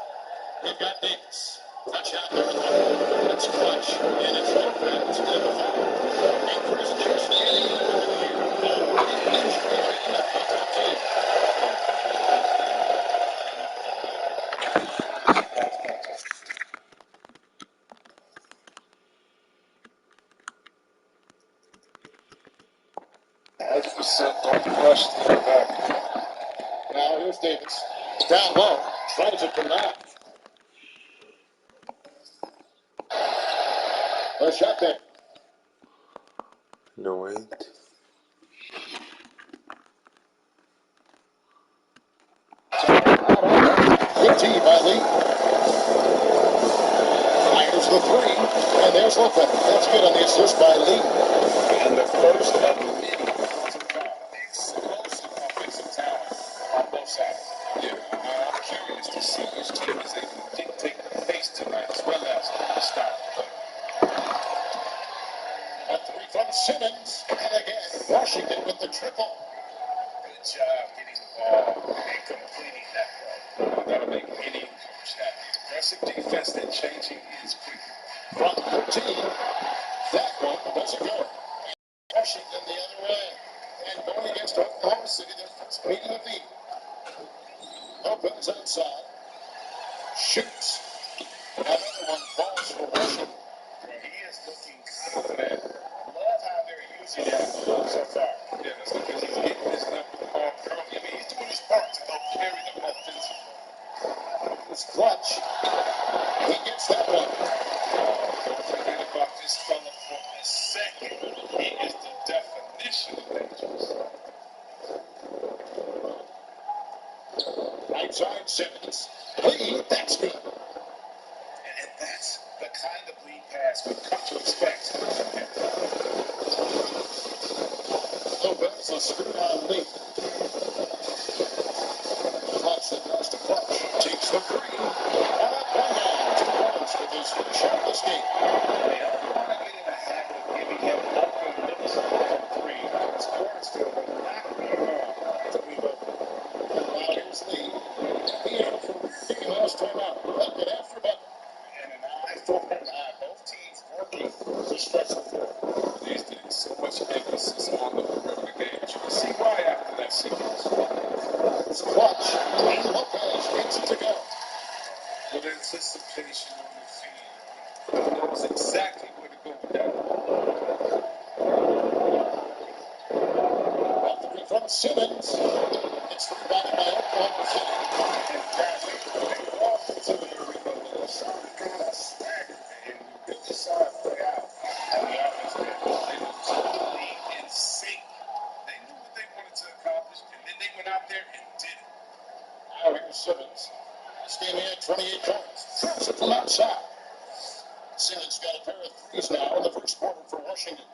we've got Davis. Clutch out there with one. It's Clutch. And it's Lopez. And the foul. And Chris Jackson. Don't rush to the back. Now here's Davis. Down low. Tries it from that. A shot there. No, wait. Good tee by Lee. Fires the three. And there's Lopez. That's good on the assist by Lee. And the first of many explosive offensive talent on both sides. Yeah, I'm curious to see which team is able to dictate the pace tonight as well as stop the play. A three from Simmons. And again, Washington with the triple. Good job getting the ball and completing that ball. That'll make any coach happy. Aggressive defense and changing is quick. From 13, that one doesn't go. Washington the other way. And going against Oklahoma City, their first meeting of the year. Opens outside. Shoots. Another one falls for Washington. He is looking confident. Love how they're using him so far. Yeah, that's because he's getting this number ball early. I mean, he's doing his part to help carry them offensively. It's clutch. He gets that one. Don't forget about this fella for a second. He is the definition of dangerous. Right side, Simmons. Lead, that's good. And that's the kind of lead pass we've come to expect from him. Lopez will screw on Lee. Clutch that goes to clutch. Takes the three. And 2 points with his first shot of this game. They don't want to get in the habit of giving him open looks from three. His corners feel will not be wrong to leave open. And now here's Lee. He had for the last time out. Bucket after bucket. And an eye for an eye. Both teams working to stretch the floor. These days, so much emphasis on the perimeter game. You can see why after that sequence. It's clutch. And Lopez gets it to go. With anticipation on the field. He knows exactly where to go with that. Up three from Simmons. It's rebounded by Oklahoma City. And guys, they walk into the arena with a shot kind of staggered. And you really saw it play out on the offense end. They were totally in sync. They knew what they wanted to accomplish, and then they went out there and did it. Now here's Simmons. This game he had 28 points. Throws it from outside. Simmons got a pair of threes now in the first quarter for Washington.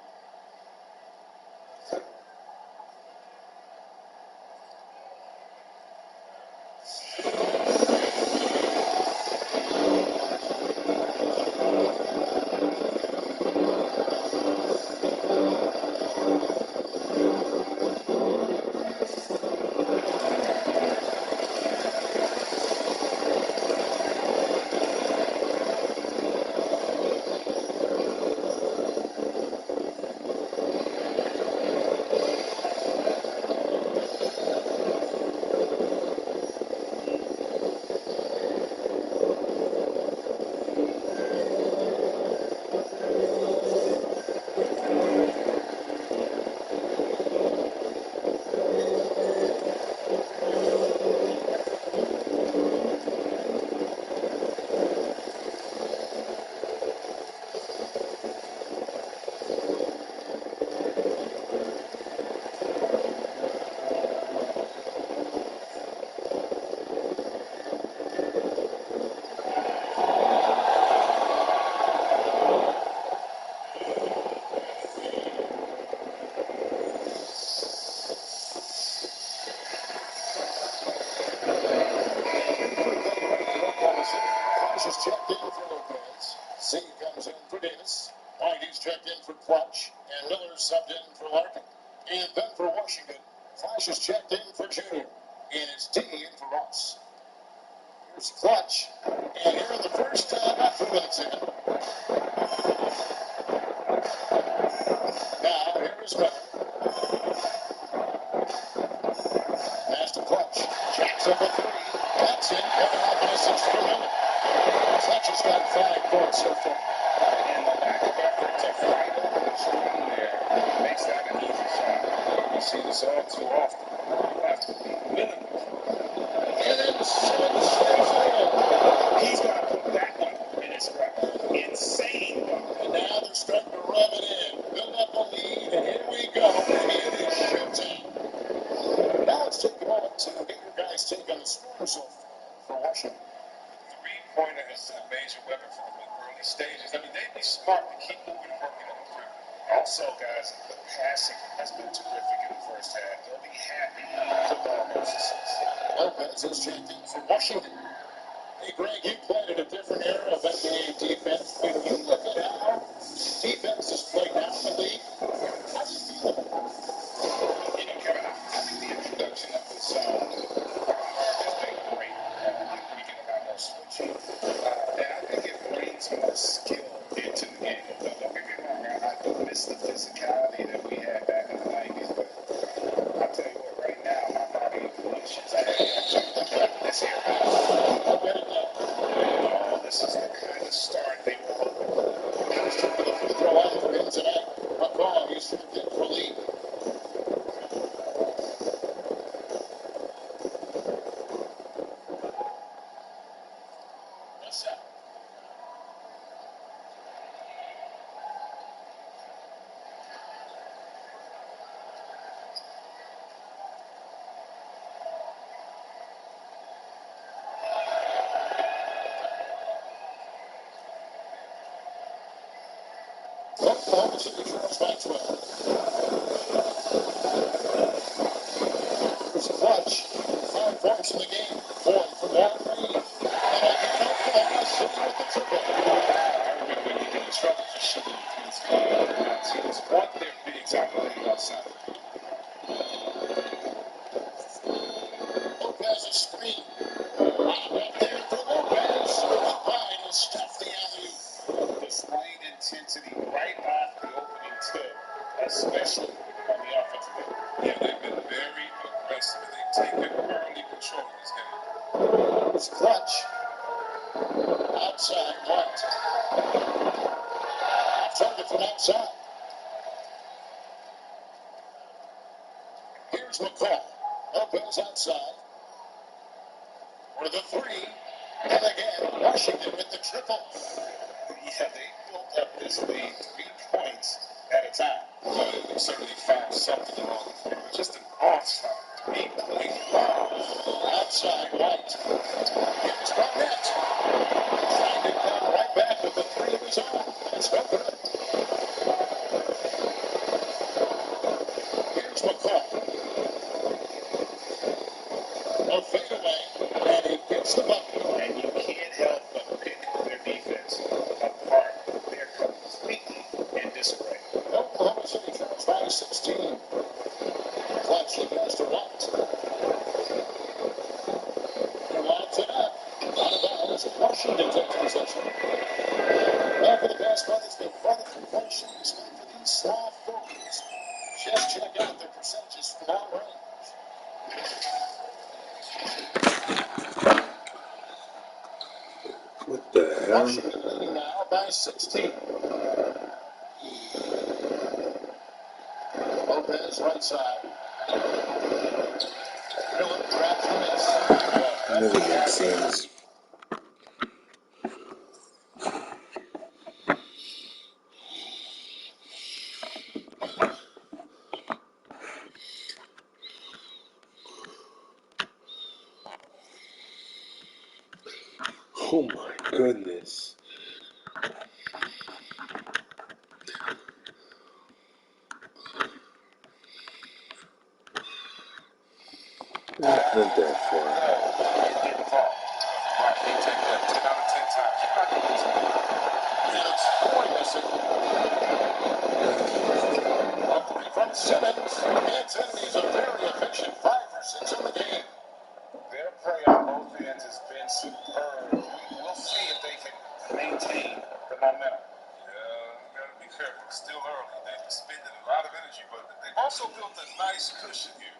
Is checked in for Lopez. C comes in for Davis. White is checked in for Clutch. And Miller subbed in for Larkin. And then for Washington, Flash is checked in for Junior. And it's D in for Ross. Here's Clutch. And here in the first about 2 minutes in. Now here is Miller. Pass to Clutch. Jacks up a 3. That's in. Coming off an assist for Miller. Clutch has got 5 points so far. And the lack of effort to fight over the screen there makes that an easy shot. We see this all too often. You have to be willing. And then Simmons stays in. He's going to put that one in his record. Insane one. And now they're starting to rub it in. Build up a lead, and here we go. It is showtime. Now let's take a moment to get your guys' take on the score so far for Washington. Three-pointer is a major weapon for them in early stages. I mean, they'd be smart to keep moving and working on the three. Also, guys, the passing has been terrific in the first half. They'll be happy to ball those assists. Lopez is checked in for Washington. Hey, Greg, you played in a different era of NBA defense. When you look at how defense is played now in the league, how do you feel about it? You know, Kevin, I think the introduction of this has been great. Speaking about no switching, and I think it brings more skill into the game. Don't get me wrong, I do miss the physicality that we had back in the 90s, but I'll tell you what, right now, my body functions. I have this here. I'll get it now. This is the kind of start they were hoping. Oklahoma City trails by 12. It's Clutch. 5 points in the game. Boy from long range. And again, Oklahoma City with the triple. I remember when you get in trouble for shooting these guys. He was one of their bigs out there outside. Lopez a screen. Right there for Lopez. Up high to stuff the alley-oop. This lane intensity right off the opening tip, especially on the offensive end. Yeah, they've been very aggressive and they've taken early control of this game. It's Clutch. Outside, White. Target from outside. Here's McCall. Lopez outside. For the 3. And again, Washington with the triple. Yeah, they built up this lead 3 points at a time. Well, they certainly found something along the way. Just an awesome 3-point bomb. Outside, White. Here's Barnett. Trying to come right back with the 3 of his own. It's no good. Here's McCall. A fadeaway, and he gets the bucket. And you can't help but pick their defense apart. They're completely in disarray. Oklahoma City trails by 16. Clutch the pass to White. He lines it up. Out of bounds. Washington takes possession. Now for the pass brothers, the front of completions for these small forwards. Just check out their percentages from long range. What the hell? Washington leading now by 16. Lopez right side. Miller traps the miss. Doesn't make sense. Oh my goodness. Not that far. It didn't fall. Right, they take that 10 out of 10 times. You're not going to lose it. And it's 4 missing. A 3 from Simmons. Anthony's a very efficient 5 for 6 in the game. Their play on both ends has been superb. We'll see if they can maintain the momentum. Yeah, you got to be careful. It's still early. They've expended a lot of energy, but they've also built a nice cushion here.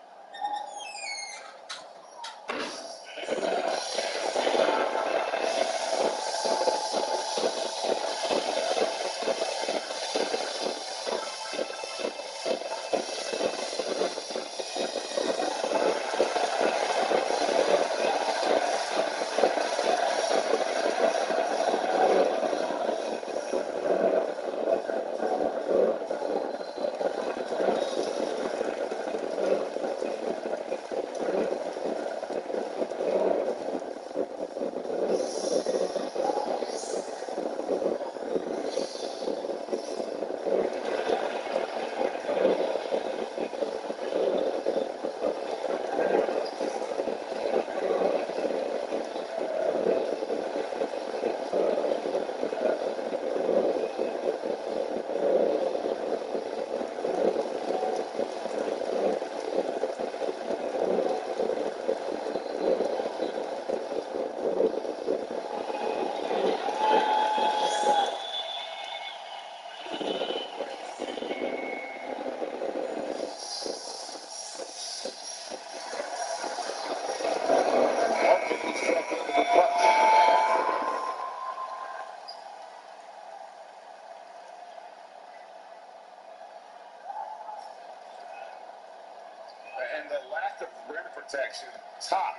And the lack of rim protection, top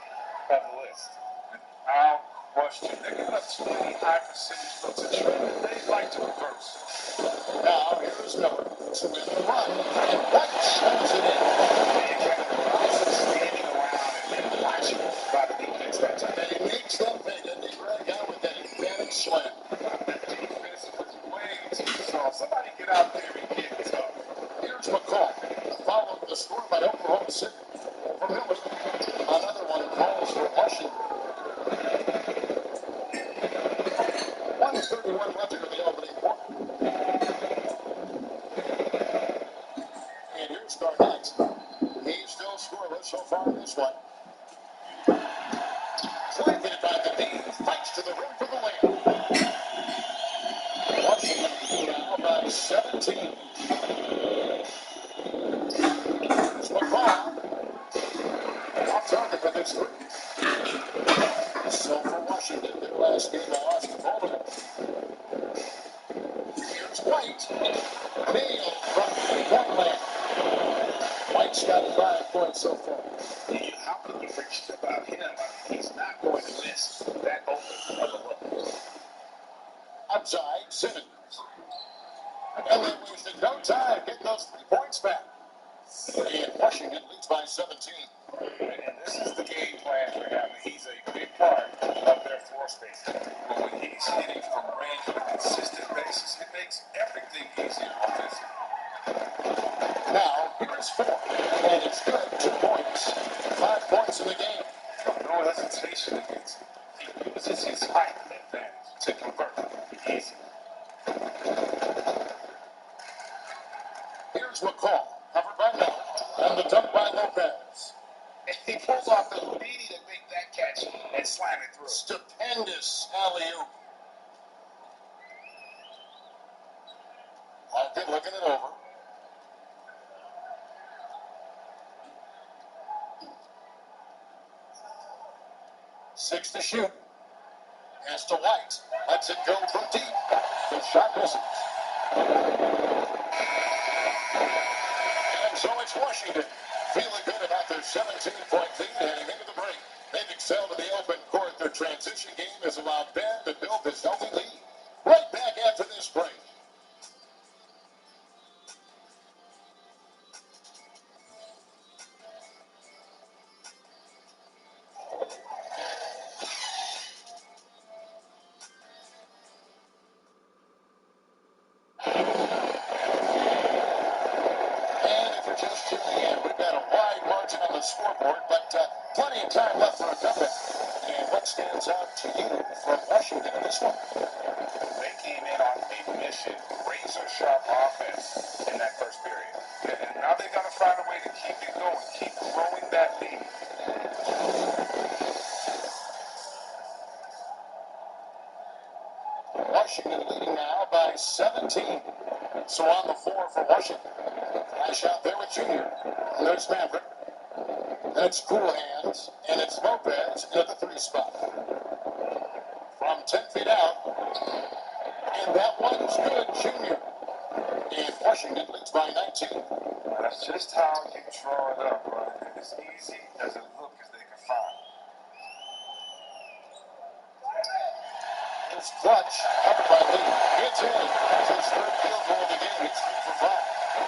of the list. Without question. They're giving up too many high percentage looks. A trend that they'd like to reverse. Now here's Miller to win the run. And White shoves it in. And Kevin standing around and watching by the defense that time. And he makes them pay. Then they break out with that emphatic slam. That defense was way too strong. Somebody get out there 2:51 left in the opening quarter. And here's Garnett. He's still scoreless so far in this one. Flanking it by the knee. Fights to the rim for the layup. Washington now by 17. It's McCall. Off target for this three. So for Washington, their last game they lost to Baltimore. Here's White. Nailed from three-point land. White's got 5 points so far. How can you forget about him? He's not going to miss that open of a look. Outside, Simmons. And they wasted no time getting those 3 points back. And Washington leads by 17. And this is the game plan for him. He's a big part of their floor space. But when he's hitting from range on a consistent basis, it makes everything easier offensively. Now, here's 4. And it's good. 2 points. 5 points in the game. No hesitation against him. He uses his height advantage to convert. Easy. Here's McCall. Covered by Miller. And the dunk by Lopez. He pulls off the Houdini to make that catch and slam it through. Stupendous alley-oop. Larkin looking it over. Six to shoot. Pass to White. Lets it go from deep. The shot misses. And so it's Washington feeling good about their 17-point lead heading into the break. They've excelled in the open court. Their transition game has allowed Ben to build this healthy lead. Right back after this break. Just tuning in, we've got a wide margin on the scoreboard, but plenty of time left for a comeback. And what stands out to you from Washington in this one? They came in on a mission, razor-sharp offense in that first period. And now they've got to find a way to keep it going, keep growing that lead. Washington leading now by 17. So on the floor for Washington. Flash out there with Junior. And there's Maverick. And it's Cool Hands. And it's Lopez at the 3 spot. From 10 feet out. And that one is good, Junior. And Washington leads by 19. That's just how you draw it up, right? As easy as it look as they can find. It's Clutch, covered by Lee. It's in. It's his 3rd field goal of the game. It's 3 for 5.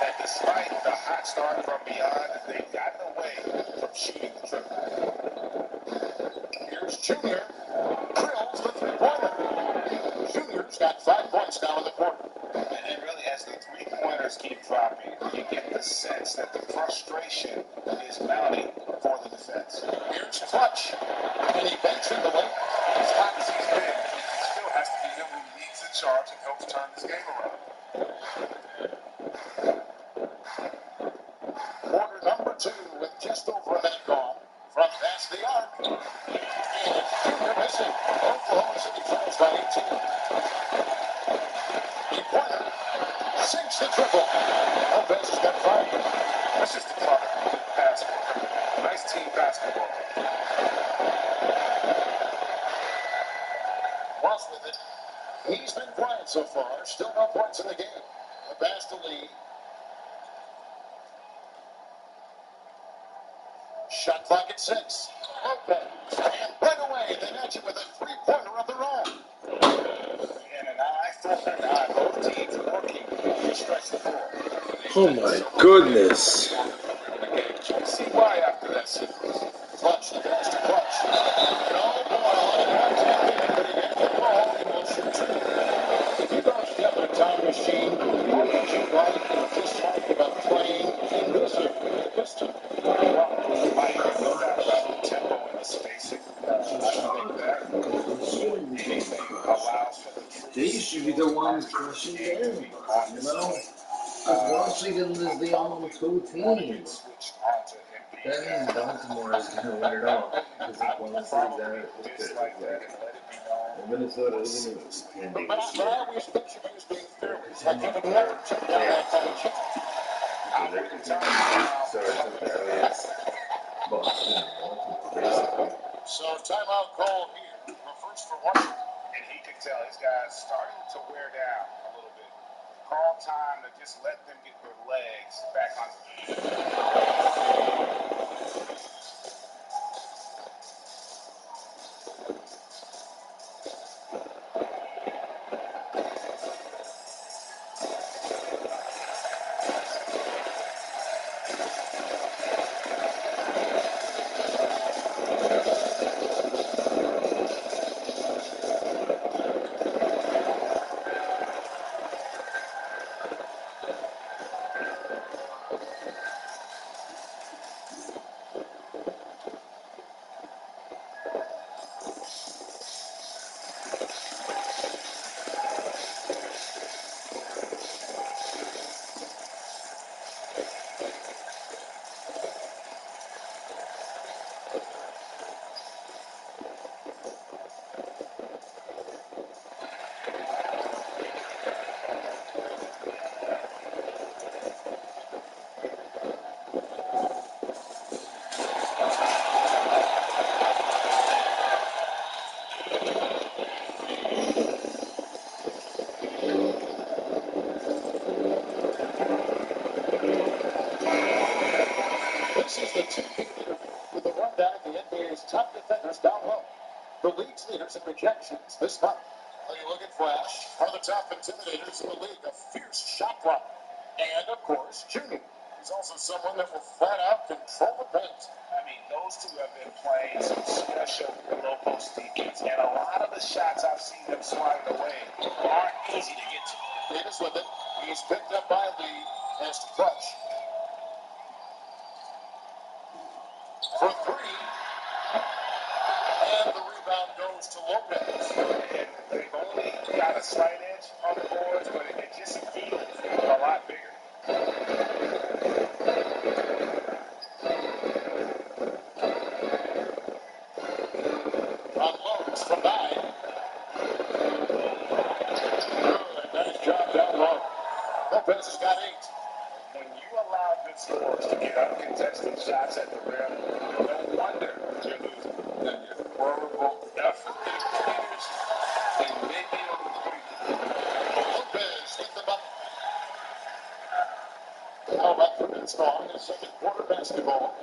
And despite the hot start from beyond, they've gotten away from shooting the triple. Here's Junior. Drills the 3-pointer. Junior's got 5 points now in the quarter. And really, as the 3-pointers keep dropping, you get the sense that the frustration is mounting for the defense. Here's Clutch. And he banks in the lane. As hot as he's been, it still has to be him who leads the charge and helps turn this game around. Quarter number 2 with just over a minute gone. From past the arc. And it's Junior missing. Oklahoma City trails by 18. Pointer sinks the triple. Lopez has got 5. That's just the product of good basketball. Nice team basketball. Was with it. He's been quiet so far. Still no points in the game. The pass to lead. Shot clock at 6. Lopez. And right away, they match it with a 3-pointer of their own. And an eye for an eye. Both teams working to stretch the floor. Oh my goodness. You can see why after that sequence. Clutch, the pass to Clutch. No Boyle, and but he gets the ball, he will shoot 2. If you don't step in a time machine, what would you like to just talk about playing in this area this time? I have no doubt about the tempo and the spacing. I think that anything allows for the true They should be the ones crushing them, you know? Because Washington is the on-two team. That means Baltimore is going to win it all. Because if one sees that, it's like, Minnesota isn't even pretending this year. They're pretending they're because they're pretending. So it's as bad as Boston and Baltimore, basically. So timeout call here. First for Washington. And he could tell his guys starting to wear down a little bit. Call time to just let them get their legs back on. This is the two with the rundown of the NBA's top defenders down low. The league's leaders in rejections this month. Well, you look at Flash, one of the top intimidators in the league, a fierce shot blocker. And, of course, Junior. He's also someone that will flat out control the paint. I mean, those two have been playing some special low-post defense, and a lot of the shots I've seen them slide away aren't easy to get to. Davis with it. He's picked up by Lee as to Clutch. For three. And the rebound goes to Lopez. And they've only got a slight edge on the boards, but it just feels a lot bigger. Unloads from 9. Good, nice job down low. Lopez has got 8. When you allow good scores to get uncontested shots at the rim, no wonder you're losing. That is horrible effort. They may be able to do Lopez with the bucket. How about third and strong in second quarter basketball?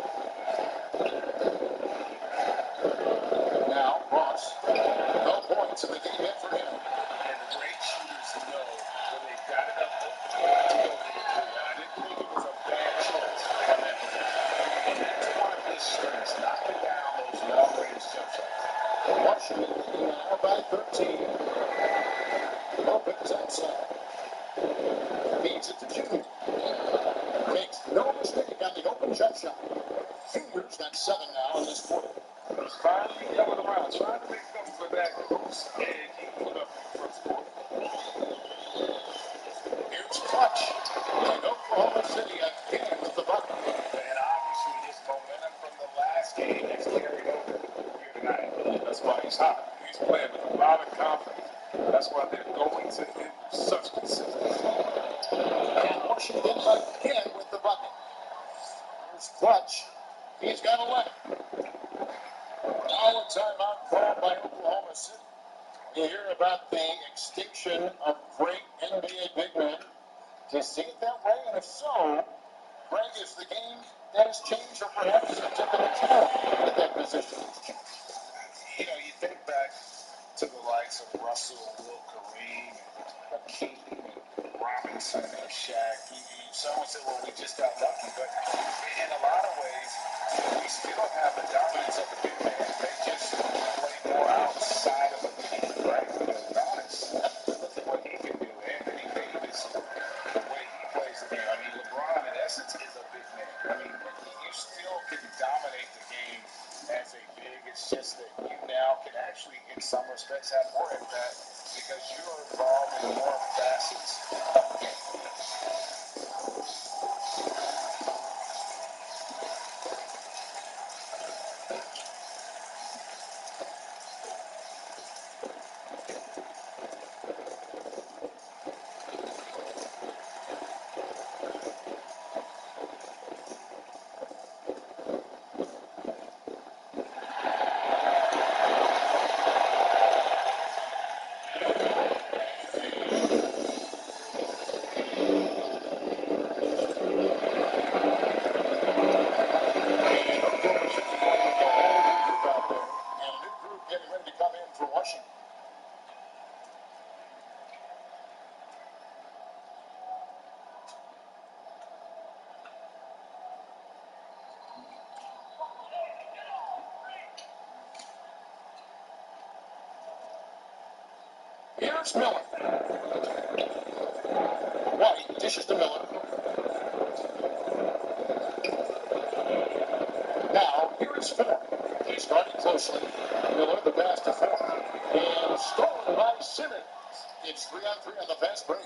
Now, Ross. No points in the game yet for him. And great shooters know when they've got enough open to go to the pool. I didn't think it was a bad choice on that one. And that's one of his strengths, knocking down those long-range jump shots. Washington leading now by 13. Lopez outside. Feeds it to Junior. Makes no mistake on the open jump shot. Junior's got 7 now in this quarter. He's finally coming around, trying to make up for that loose edge he put up in the first quarter. Here's Clutch. And Oklahoma City again with the bucket. And obviously his momentum from the last game has carried over here tonight. That's why he's hot. He's playing with a lot of confidence. That's why they're going to hit such consistency. And Washington again with the bucket. Here's Clutch. He's got 11. Now a timeout called by Oklahoma City. You hear about the extinction of great NBA big men. Do you see it that way? And if so, Greg, is the game that has changed, or perhaps a different talent at that position? You know, you think back to the likes of Russell, Will, Kareem, and Hakeem, and Robinson, and Shaq. Someone said, well, we just got lucky. But in a lot of ways, we still have the dominance of the big man. They just play more outside of the league, right? Giannis, look at what he can do. Anthony Davis, the way he plays the game. I mean, LeBron, in essence, is a big man. I mean, you still can dominate the game as a big. It's just that you now can actually, in some respects, have more impact because you're you're involved in more facets of the game. Getting ready to come in for Washington. Here's Miller. White dishes to Miller. Now, here is Ford. He's guarding closely. Miller, the pass to Ford. And stolen by Simmons. It's 3-on-3 on the fast break.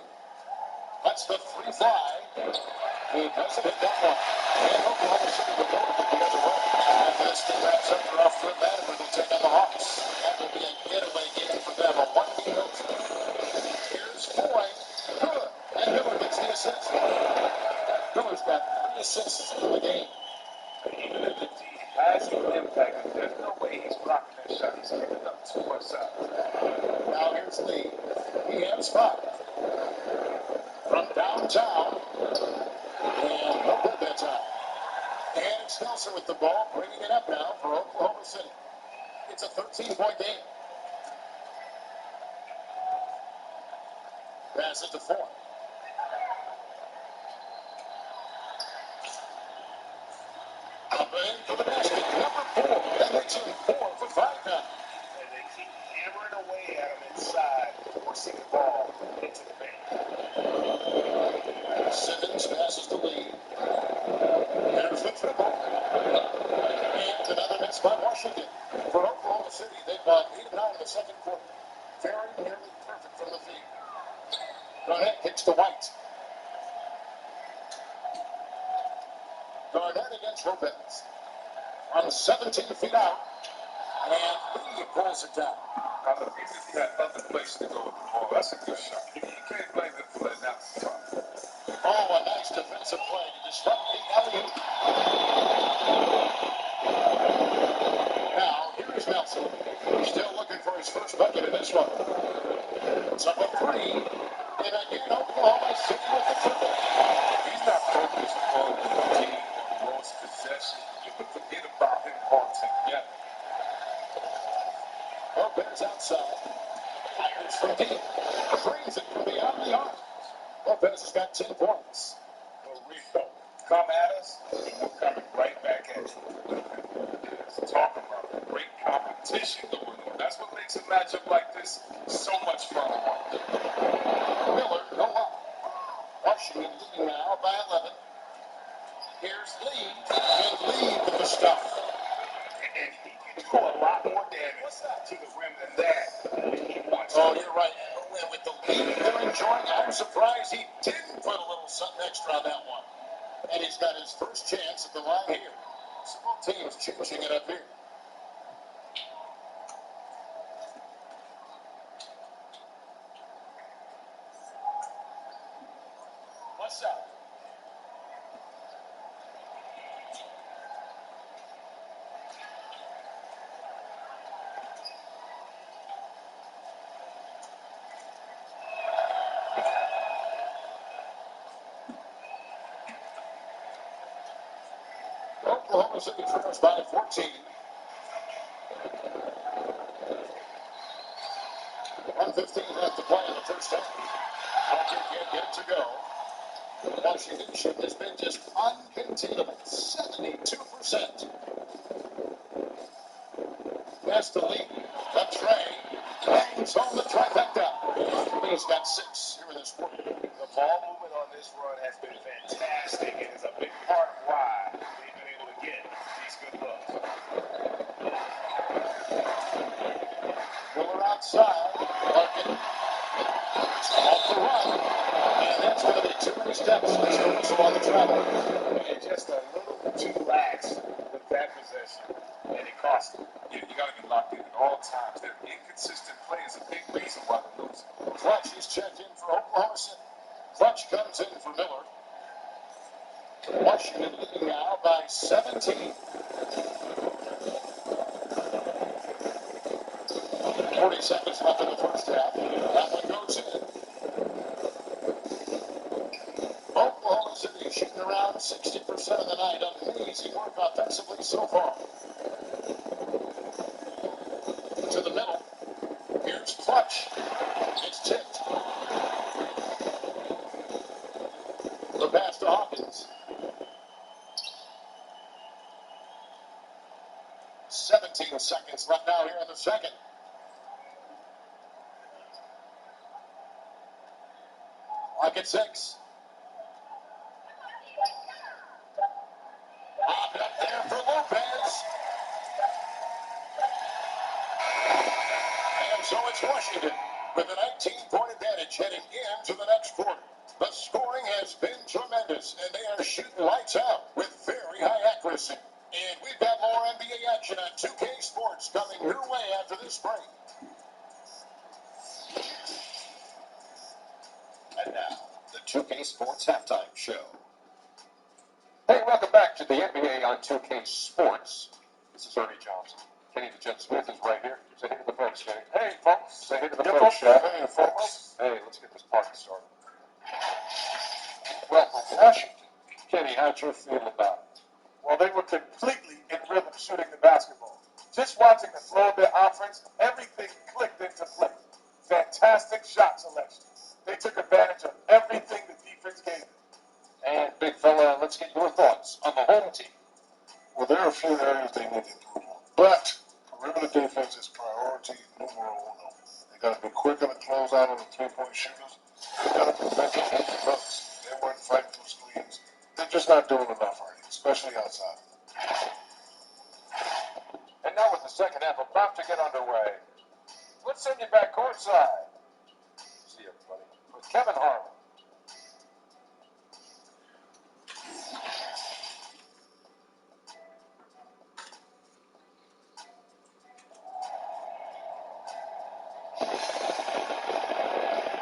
That's the 3 fly. He doesn't hit that one. And Oklahoma City will go with it the other way. After this thing wraps up, they're off to a batter, but they'll take on the Hawks. That will be a getaway game for them. A 1-game opener. Here's Foy. Good. And Miller gets the assist. Miller's got 3 assists in the game. Even if the D has an impact, there's no way he's blocking that shot. He's giving up too much size. Now here's Lee. He has 5. From downtown. And no good that time. And it's Nelson with the ball, bringing it up now for Oklahoma City. It's a 13-point game. Pass it to Ford. Up in for the basket. Number 4. That makes him 4 for 5 now. And they keep hammering away at him inside, forcing the ball into the paint. Simmons passes to Lee. There's the triple. And another miss by Washington. For Oklahoma City, they've gone 8 of 9 in the second quarter. Very nearly perfect from the field. Garnett kicks to White. Garnett against Lopez. On 17 feet out. And Lee pulls it down. Now, look, even if he had other places to go with the ball, that's a good shot. You can't blame him for letting out the shot. Oh, a nice defensive play to disrupt the alley-oop. Now, here's Nelson. Still looking for his first bucket in this one. It's up a 3. And again, Oklahoma City with the triple. He's not focused on the team or most possession. You can forget about him altogether. Lopez outside. Fires from deep. Brings it from beyond the arc. Lopez has got 10 points. Rico, come at us, and we're coming right back at you. Talk about great competition going on. That's what makes a matchup like this so much fun to watch. Miller, no up. Washington leading now by 11. Here's Lee. And Lee with the stop. And he can do a lot more damage to the rim than that when he wants to. Oh, you're right. And with the lead they're enjoying, I'm surprised he didn't put a little something extra on that one. And he's got his first chance at the line here. Both teams changing it up here. What's up? Oklahoma City trails by 14. 1:15 left to play in the first half. Walker can't get it to go. Washington shooting has been just uncontainable. 72%. That's the lead. The Trey bangs home the trifecta. He's got 6 here in this quarter. The ball movement on this run has been fantastic and is a big part of why they've been able to get these good looks. Miller outside. Larkin Off the run. And that's going to be too many steps. Let's go whistle on the travel. And just a little too lax with that possession. And it cost him. You got to be locked in at all times. Their inconsistent play is a big reason why they're losing. Clutch is checked in for Oklahoma City. Clutch comes in for Miller. Washington leading now by 17. 40 seconds left in the first half. That one goes in. Oklahoma City shooting around 60% of the night. Amazing work offensively so far. To the middle. Here's Clutch. It's tipped. The pass to Hawkins. 17 seconds left now here in the second. Clock at 6. Lobbed up there for Lopez. And so it's Washington with a 19-point advantage heading into the next quarter. The scoring has been tremendous, and they are shooting lights out with very high accuracy. And we've got more NBA action on 2K Sports coming your way after this break. And now, the 2K Sports Halftime Show. Hey, welcome back to the NBA on 2K Sports. This is Ernie Johnson. Kenny the Jet Smith is right here. Say hey to the folks, Kenny. Hey, folks. Say hey to the folks, Shaq. Hey, folks. Hey, let's get this party started. Well, Washington. Kenny, how'd you feel about it? Well, they were completely in rhythm shooting the basketball. Just watching the flow of their offense, everything clicked into place. Fantastic shot selection. They took advantage of everything the defense gave them. And, big fella, let's get your thoughts on the home team. Well, there are a few areas they need to improve on. But perimeter defense is priority numero uno. They got to be quick on the closeout on the three-point shooters. They got to prevent the empty looks. They weren't fighting for screens. They're just not doing enough right now, especially outside. And now with the second half about to get underway, let's send you back courtside. See you, buddy. With Kevin Harlan.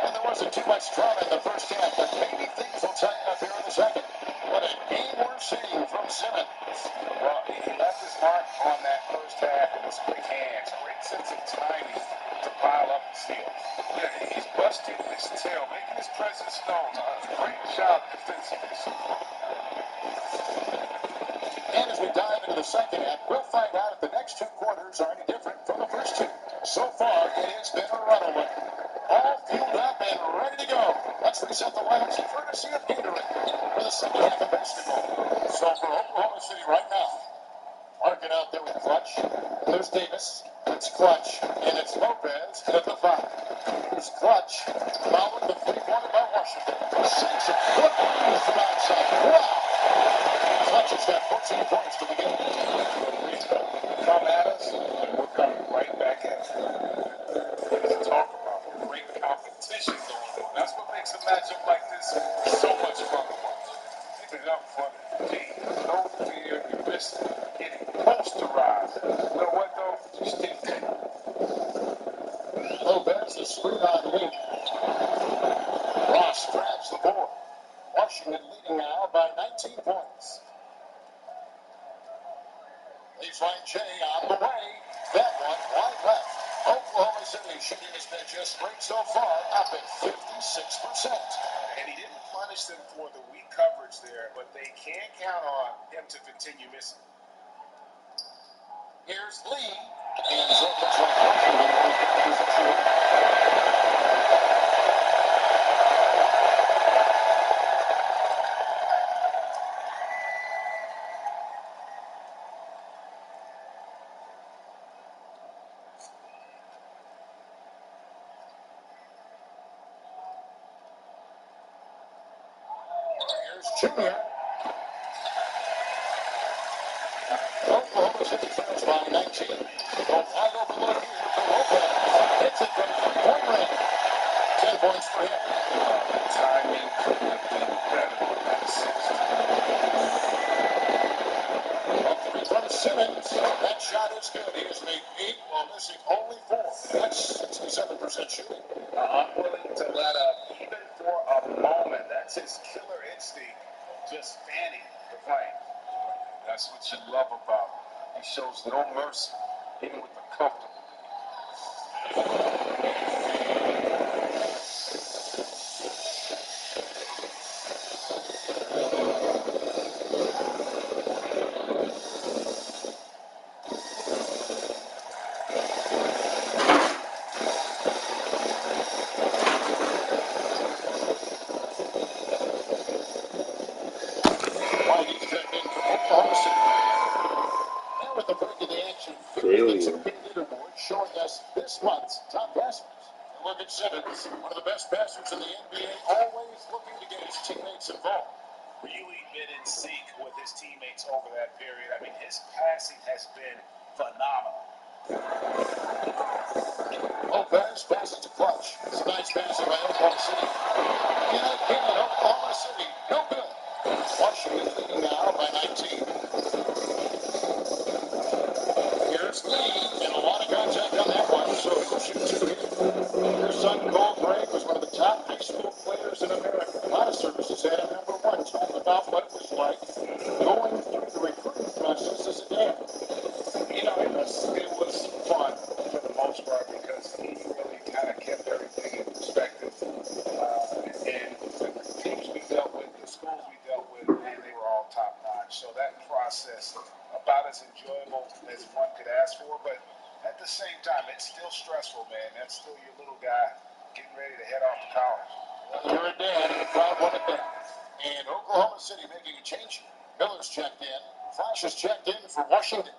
And there wasn't too much drama in the first half, but maybe things will tighten up here in the second. What a game we're seeing from Simmons. Well, he left his mark on that first half with his quick hands. Great sense of timing to pile up the steals. Yeah, he's busting his tail, making his presence known. Great job defensively. And as we dive into the second half, we'll find out if the next two quarters are any different from the first two. So far, it has been a runaway. All fueled up and ready to go. Let's reset the lineups courtesy of Gatorade for the second half of basketball. So for Oklahoma City right now, marking out there with Clutch. And there's Davis. It's Clutch. And it's Lopez at the 5. Here's Clutch. Following the three-pointer by Washington. Sinks it. Look from outside. Wow. Clutch has got 14 points to begin. Come at us, and we're coming right back at you. Let's talk about great competition going on. That's what makes a matchup like this so much fun to watch. Keep it up for the team. No fear, you risk getting posterized. You know what, though? Just keep it. Lopez is screwed on the wing. Ross grabs the board. Washington leading now by 19 points. Baseline J on the way. That one wide left. Oklahoma City shooting has been just great so far, up at 56%. And he didn't punish them for the weak coverage there, but they can't count on him to continue missing. Here's Lee. And so looks like Washington will get the position. Junior. Oklahoma City trails by 19. Go wide open look here for Lopez. Hits it from three-point range. 10 points for him. Timing couldn't have been better on that assist. Three from Simmons. That shot is good. He has made 8 while missing only 4. That's 67% shooting. I'm willing to let up even for a moment. That's his killer instinct, just fanning the flame. That's what you love about him. He shows no mercy, even with the comfortable. Whitey's checked in from Oklahoma City. Now with the break of the action, Clearly. the leaderboard showing us this month's top passers. And look at Simmons, one of the best passers in the NBA, always looking to get his teammates involved. Really been in sync with his teammates over that period. I mean, his passing has been phenomenal. Lopez passes to Clutch. It's a nice pass by Oklahoma City. And again, Oklahoma City, no good. Washington leading now by 19. Here's Lee, and a lot of contact on that one, so he'll shoot 2 here. Your son, Cole Gray, was one of the top high school players in America. A lot of services had him number 1. Tell him about what it was like going through the recruiting process as a dad. You know, it was fun for the most part because he really kind of kept everything in perspective. And the teams we dealt with, the schools we dealt with, man, they were all top notch. So that process, about as enjoyable as one could ask for, but at the same time, it's still stressful, man. That's still your little guy getting ready to head off to college. Well, you're a dad, and the crowd wanted that. And Oklahoma City making a change. Miller's checked in. Flash is checked in for Washington.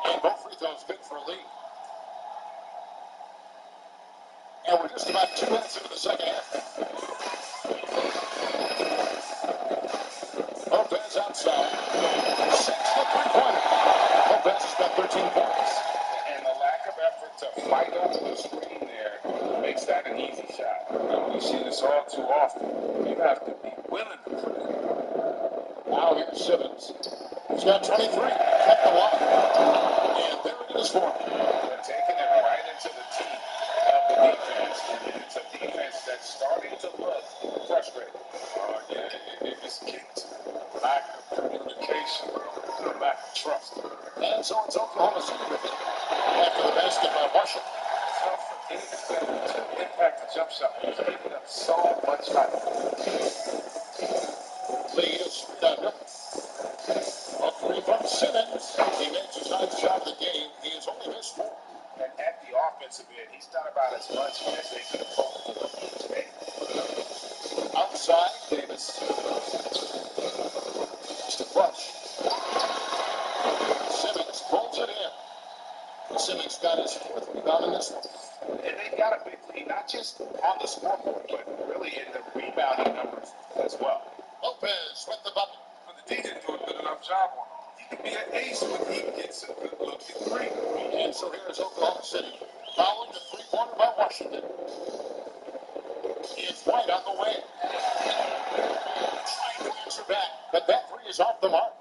And both free throws good for Lee. And we're just about 2 minutes into the second half. Lopez outside. 6 for 3-pointer. Lopez has got 13 points. And the lack of effort to fight over the screen there makes that an easy shot. We see this all too often. You have to be willing to put it in. Now here's Simmons. He's got 23. Kept the line. And there it is for him. They're taking it right into the teeth of the defense. And it's a defense that's starting to look frustrated. It's kicked. Lack of communication, lack of trust. And so it's Oklahoma City with it. After the basket by Washington. Tough for any defender to impact the jump shot. He's giving up so much height. Lee is under. A 3 from Simmons. He makes his 9th shot of the game. He has only missed 4. And at the offensive end, he's done about as much as they could have hoped for today. Outside, Davis. It's the Clutch. Simmons pulls it in. Simmons got his 4th rebound in this one. And they've got a big lead, not just on the scoreboard, but really in the rebounding numbers as well. Lopez with the bucket. But the D didn't do a good enough job on him. He can be an ace when he gets a good look at 3. And so here's Oklahoma City. Following the 3-pointer by Washington. It's White on the way. Trying to answer back, but that 3 is off the mark.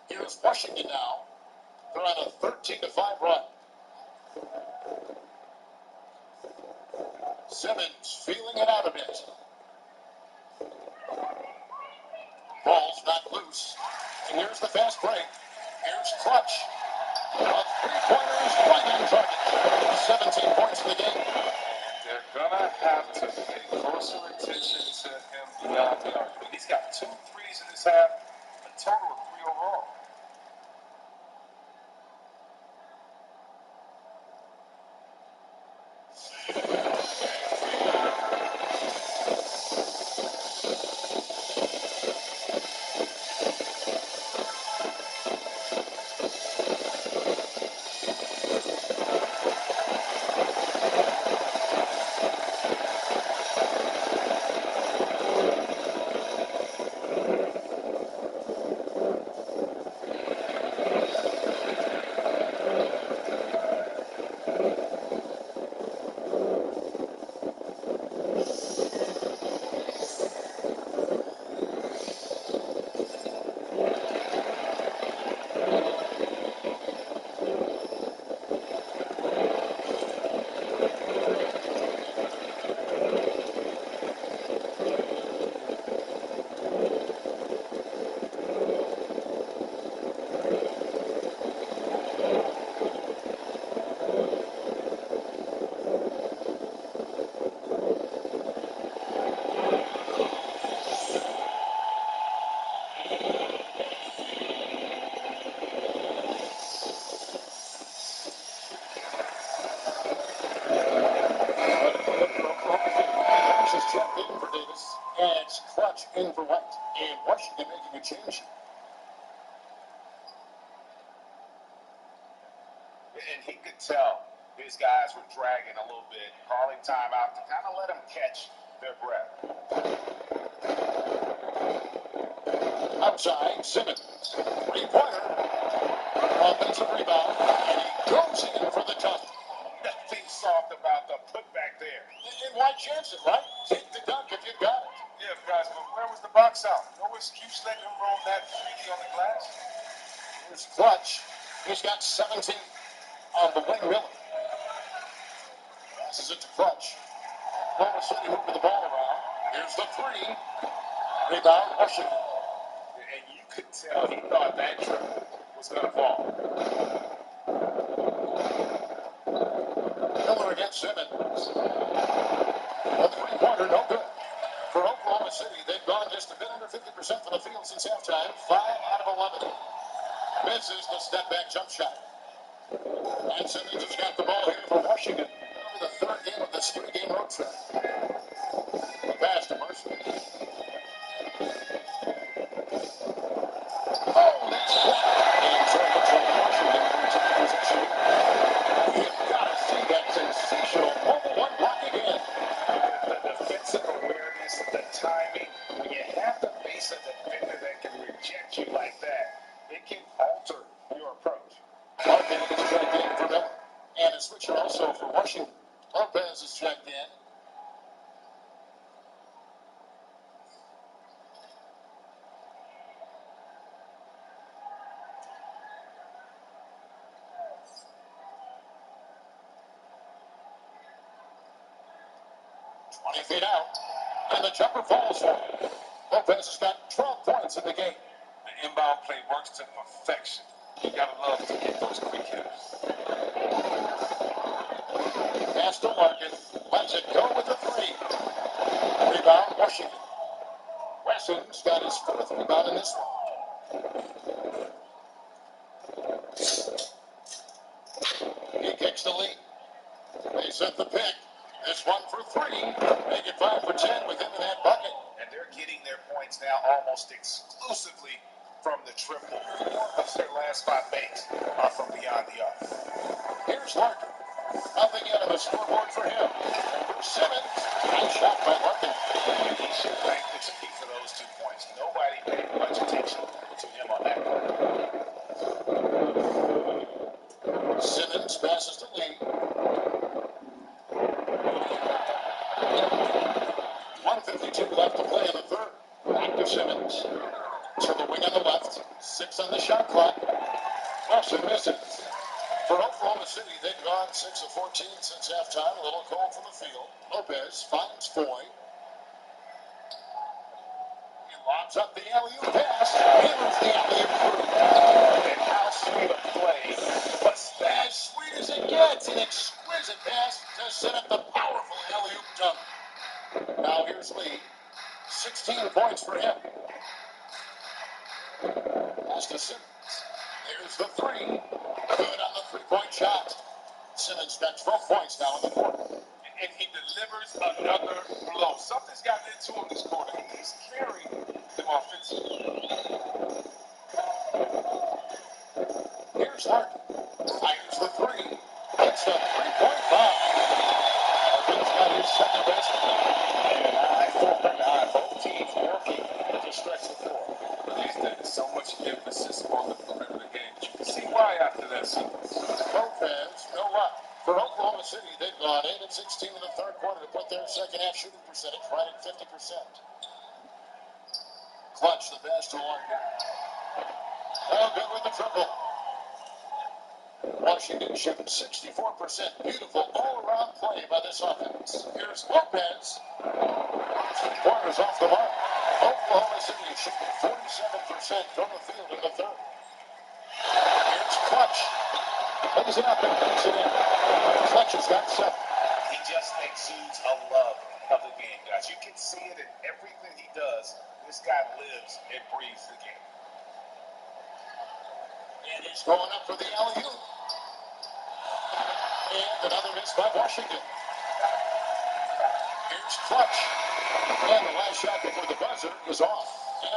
Here's Washington now. They're on a 13-5 run. Simmons feeling it out a bit. Ball's not loose. And here's the fast break. Here's Clutch. A 3-pointer is right on target. 17 points in the game. They're going to have to pay closer attention to him beyond the arc. He's got 2 threes in this half, a total of 3 overall. checked in for Davis, and it's Clutch in for White. And Washington making a change. And he could tell his guys were dragging a little bit, calling timeout to kind of let them catch their breath. Outside, Simmons. Three-pointer. Offensive rebound. And he goes in for the dunk. Nothing soft about the putback there. And why chance it, right? Take the dunk if you've got it. Yeah, guys, but where was the box out? No excuse letting him roll that freely on the glass. Here's Clutch. He's got 17 on the wing. Miller passes it to Clutch. Oklahoma City moving the ball around. Here's the three. Rebound, Washington. And you could tell he thought that triple was going to fall. Miller against Simmons. A three-pointer, no good. For Oklahoma City, they've gone just a bit under 50% from the field since halftime. 5 out of 11. Misses the step-back jump shot. And Simmons has got the ball here for Washington. The third game of this three-game road trip. The pass to Mercer. Oh, that's blocked. And so it looks like Washington moves into position. You've got to see that sensational mobile one block again. The defensive awareness, the timing, when you have to face a defender that can reject you like that, it can alter your approach. Larkin is checked in for Miller. And a switcher also for Washington. Lopez is checked in. Feet out, and the jumper falls for him. Lopez has got 12 points in the game. The inbound play works to perfection. You gotta love to get those quick hitters. Pass to Larkin. Lets it go with the three. Rebound, Washington. Wesson's got his fourth rebound in this one. He kicks the lead. They set the pick. This one for three. Make it 5 for 10 with him in that bucket. And they're getting their points now almost exclusively from the triple. 4 of their last 5 makes are from beyond the arc. Here's Larkin. Nothing yet on the scoreboard for him. Simmons. Nice shot by Larkin. And he should thank the chief for those 2 points. Nobody paid much attention to him on that play. Simmons passes to Lee. 1:52 left to play in the third. Back to Simmons. To the wing on the left. 6 on the shot clock. Russell misses. For Oklahoma City, they've gone 6 of 14 since halftime. A little cold from the field. Lopez finds Foy. He lobs up the alley-oop pass. Hammers the alley-oop through. And how sweet a play was that? As sweet as it gets. An exquisite pass to set up the powerful alley-oop dunk. Now here's Lee. 16 points for him. Pass to Simmons. There's the three. Good on the three-point shot. Simmons got 12 points now in the quarter. And he delivers another blow. Something's gotten into him this quarter. He's carrying them offensively. Here's Larkin. Fires the three. Hits the three-point bomb. Larkin's got his second best. And an eye for an eye. Both teams working to stretch the floor. These days, so much emphasis on the perimeter game. You can see why after that sequence. Lopez, no luck. For Oklahoma City, they've gone 8 of 16 in the third quarter to put their second half shooting percentage right at 50%. Clutch the pass to Larkin. Oh, good with the triple. Washington shooting 64%. Beautiful all-around play by this offense. Here's Lopez. 3-pointers off the mark. Oklahoma City shooting 47% from the field in the third. Here's Clutch. Lays it up and puts it in. Clutch has got 7. He just exudes a love of the game, guys. You can see it in everything he does. This guy lives and breathes the game. And he's going up for the alley-oop. And another miss by Washington. It's clutch. And the last shot before the buzzer is off.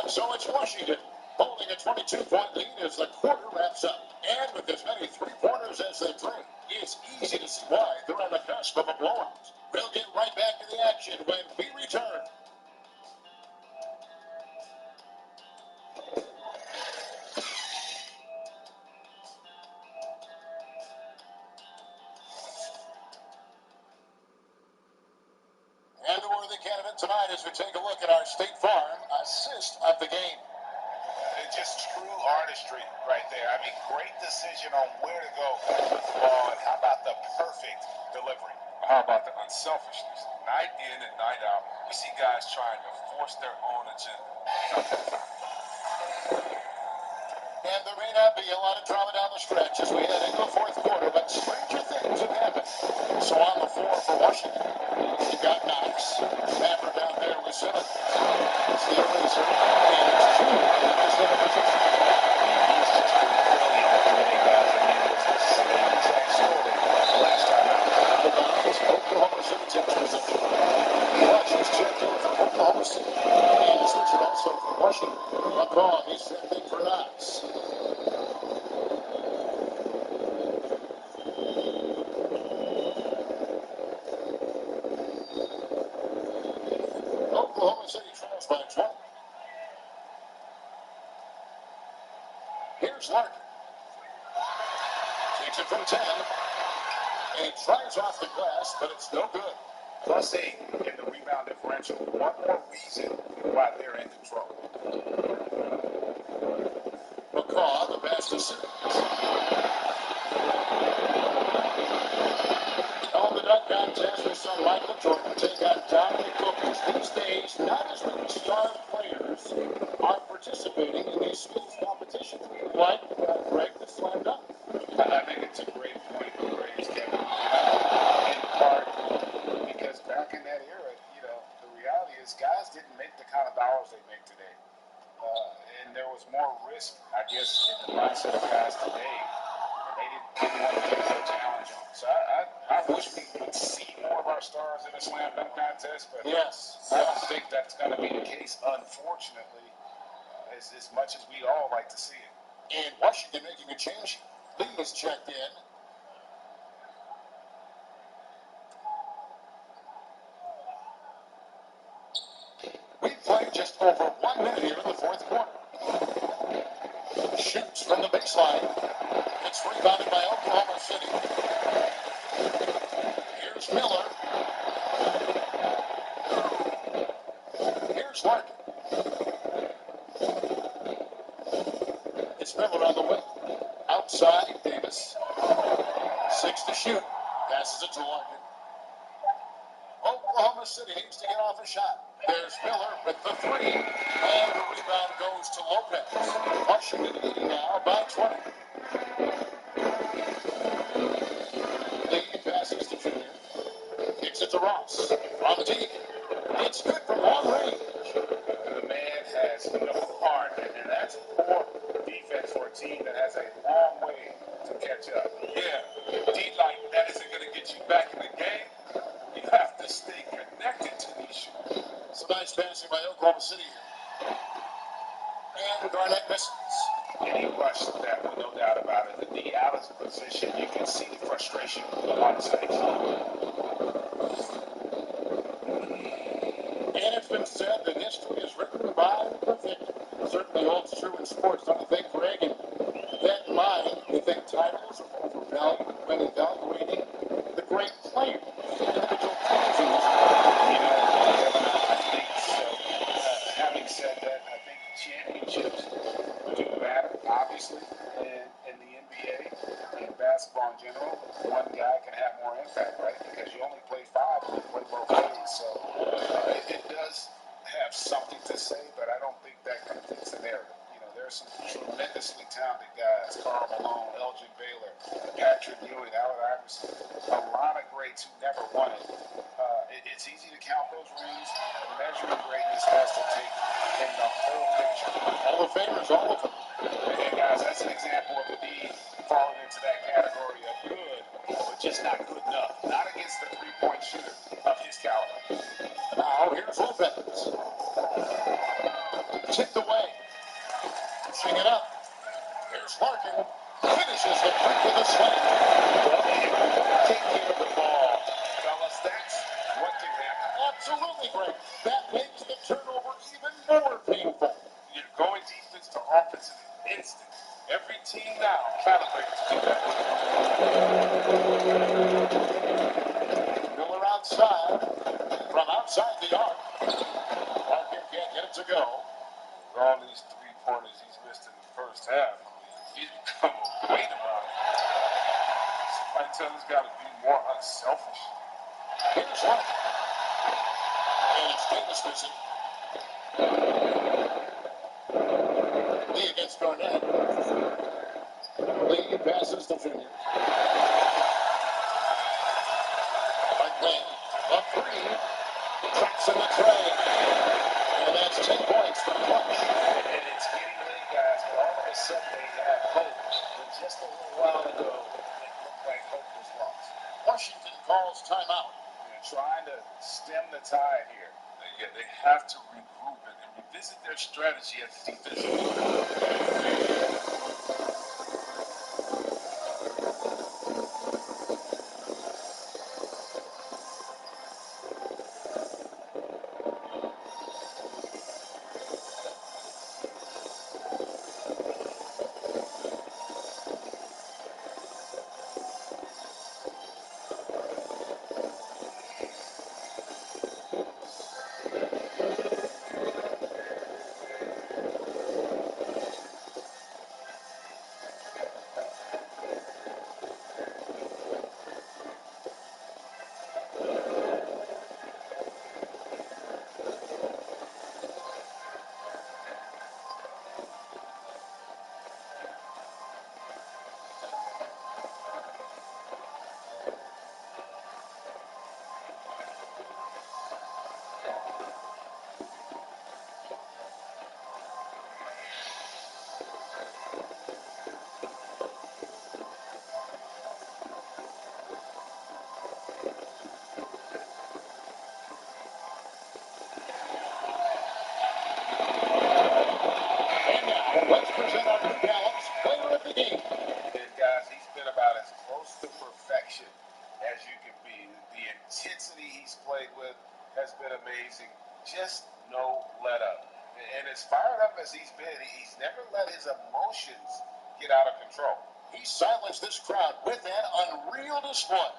And so it's Washington holding a 22-point lead as the quarter wraps up. And with as many three-pointers as they play, it's easy to see why they're on the cusp of a blowout. We'll get right back to the action when we return. And the worthy candidate tonight as we take a look at our State Farm assist of the game. It's just true artistry right there. I mean, great decision on where to go with the ball, and how about the perfect delivery? How about the unselfishness? Night in and night out, we see guys trying to force their own agenda. And there may not be a lot of drama down the stretch as we head into the fourth quarter, but stranger things have happened. So on the floor for Washington, you've got Knox. Maverick down there with Simmons. It's the eraser. And it's two in the center position. He's just been brilliant at getting guys in there. It's the same exact story as last time out. The Lions, Oklahoma City takes position. Clutch is checked in for Oklahoma City. And switching also for Washington. McCall is checked in for Knox. Oklahoma City trails by 20. Here's Larkin. Takes it from 10. And he tries off the glass, but it's no good. +8 in the rebound differential. One more reason why they're in control. McCaw, the pass to Simmons. On the dunk contest, we saw Michael Jordan take out Dominic Wilkins. These days, not as many star players are participating in these skills competitions, like Greg the Slam Dunk. I think it's a great point you raised, Kevin. In part because back in that era, the reality is guys didn't make the kind of dollars they make today. And there was more risk, I guess, in the mindset of guys today. They didn't want to take that challenge on. So I wish we would see more of our stars in a slam dunk contest, but Yes. I don't think that's going to be the case, unfortunately, as much as we all like to see it. And Washington making a change. Lee is checked in. We've played just over 1 minute here in the fourth quarter. Shoots from the baseline. It's rebounded by Oklahoma City. Here's Miller. Here's Larkin. It's Miller on the wing. Outside, Davis. 6 to shoot. Passes it to Larkin. Oklahoma City needs to get off a shot. There's Miller with the 3. And the rebound goes to Lopez. Washington leading now by 20. Lee passes to Junior. Kicks it to Ross. On the tee. It's good from long range. The man has no heart, and that's poor defense for a team that has a long way to catch up. Yeah, deep like that isn't going to get you back in the game. You have to stay connected to these shooters. Some nice passing by Oklahoma City here. And Garnett misses. And he rushed that one, no doubt about it. The D out of position, you can see the frustration on his face. And it's been said that history is written by the victor. Certainly holds true in sports, don't you think, Greg? And with that in mind, you think titles are overvalued when evaluating the great players, individual teams in this sport? I think so. Having said that, I think championships do matter, obviously, in the NBA and basketball in general. One guy can have more impact, right? Because you only play 5 and you play both ways. So it does have something to say, but I don't think that completes the narrative. There's some tremendously talented guys: Karl Malone, Elgin Baylor, Patrick Ewing, Allen Iverson. A lot of greats who never won it. It's easy to count those rings. Measuring greatness has to take in the whole picture. Hall of Famers, all of them. And guys, that's an example of Embiid falling into that category of good, but just not good enough. Not against the three-point shooter of his caliber. Absolutely great. That makes the turnover even more painful. You're going defense to offense in an instant. Every team now calibrated to do that. Miller outside, from outside the arc. Larkin can't get it to go. With all these three-pointers he's missed in the first half, he's become a weight around him. Somebody tell this guy to be more unselfish. Here's one. And it's Davis missing. Lee against Garnett. Lee passes to Junior. Right wing. Up three. Traps in the tray. And that's 10 points for Clutch. And it's getting late, guys, but all of a sudden they have hope. But just a little while ago, it looked like hope was lost. Washington calls timeout. They're trying to stem the tide here. They have to regroup and revisit their strategy at the defensive line. Let's present our new Gallops player of the game. And guys, he's been about as close to perfection as you can be. The intensity he's played with has been amazing. Just no let up. And as fired up as he's been, he's never let his emotions get out of control. He silenced this crowd with an unreal display.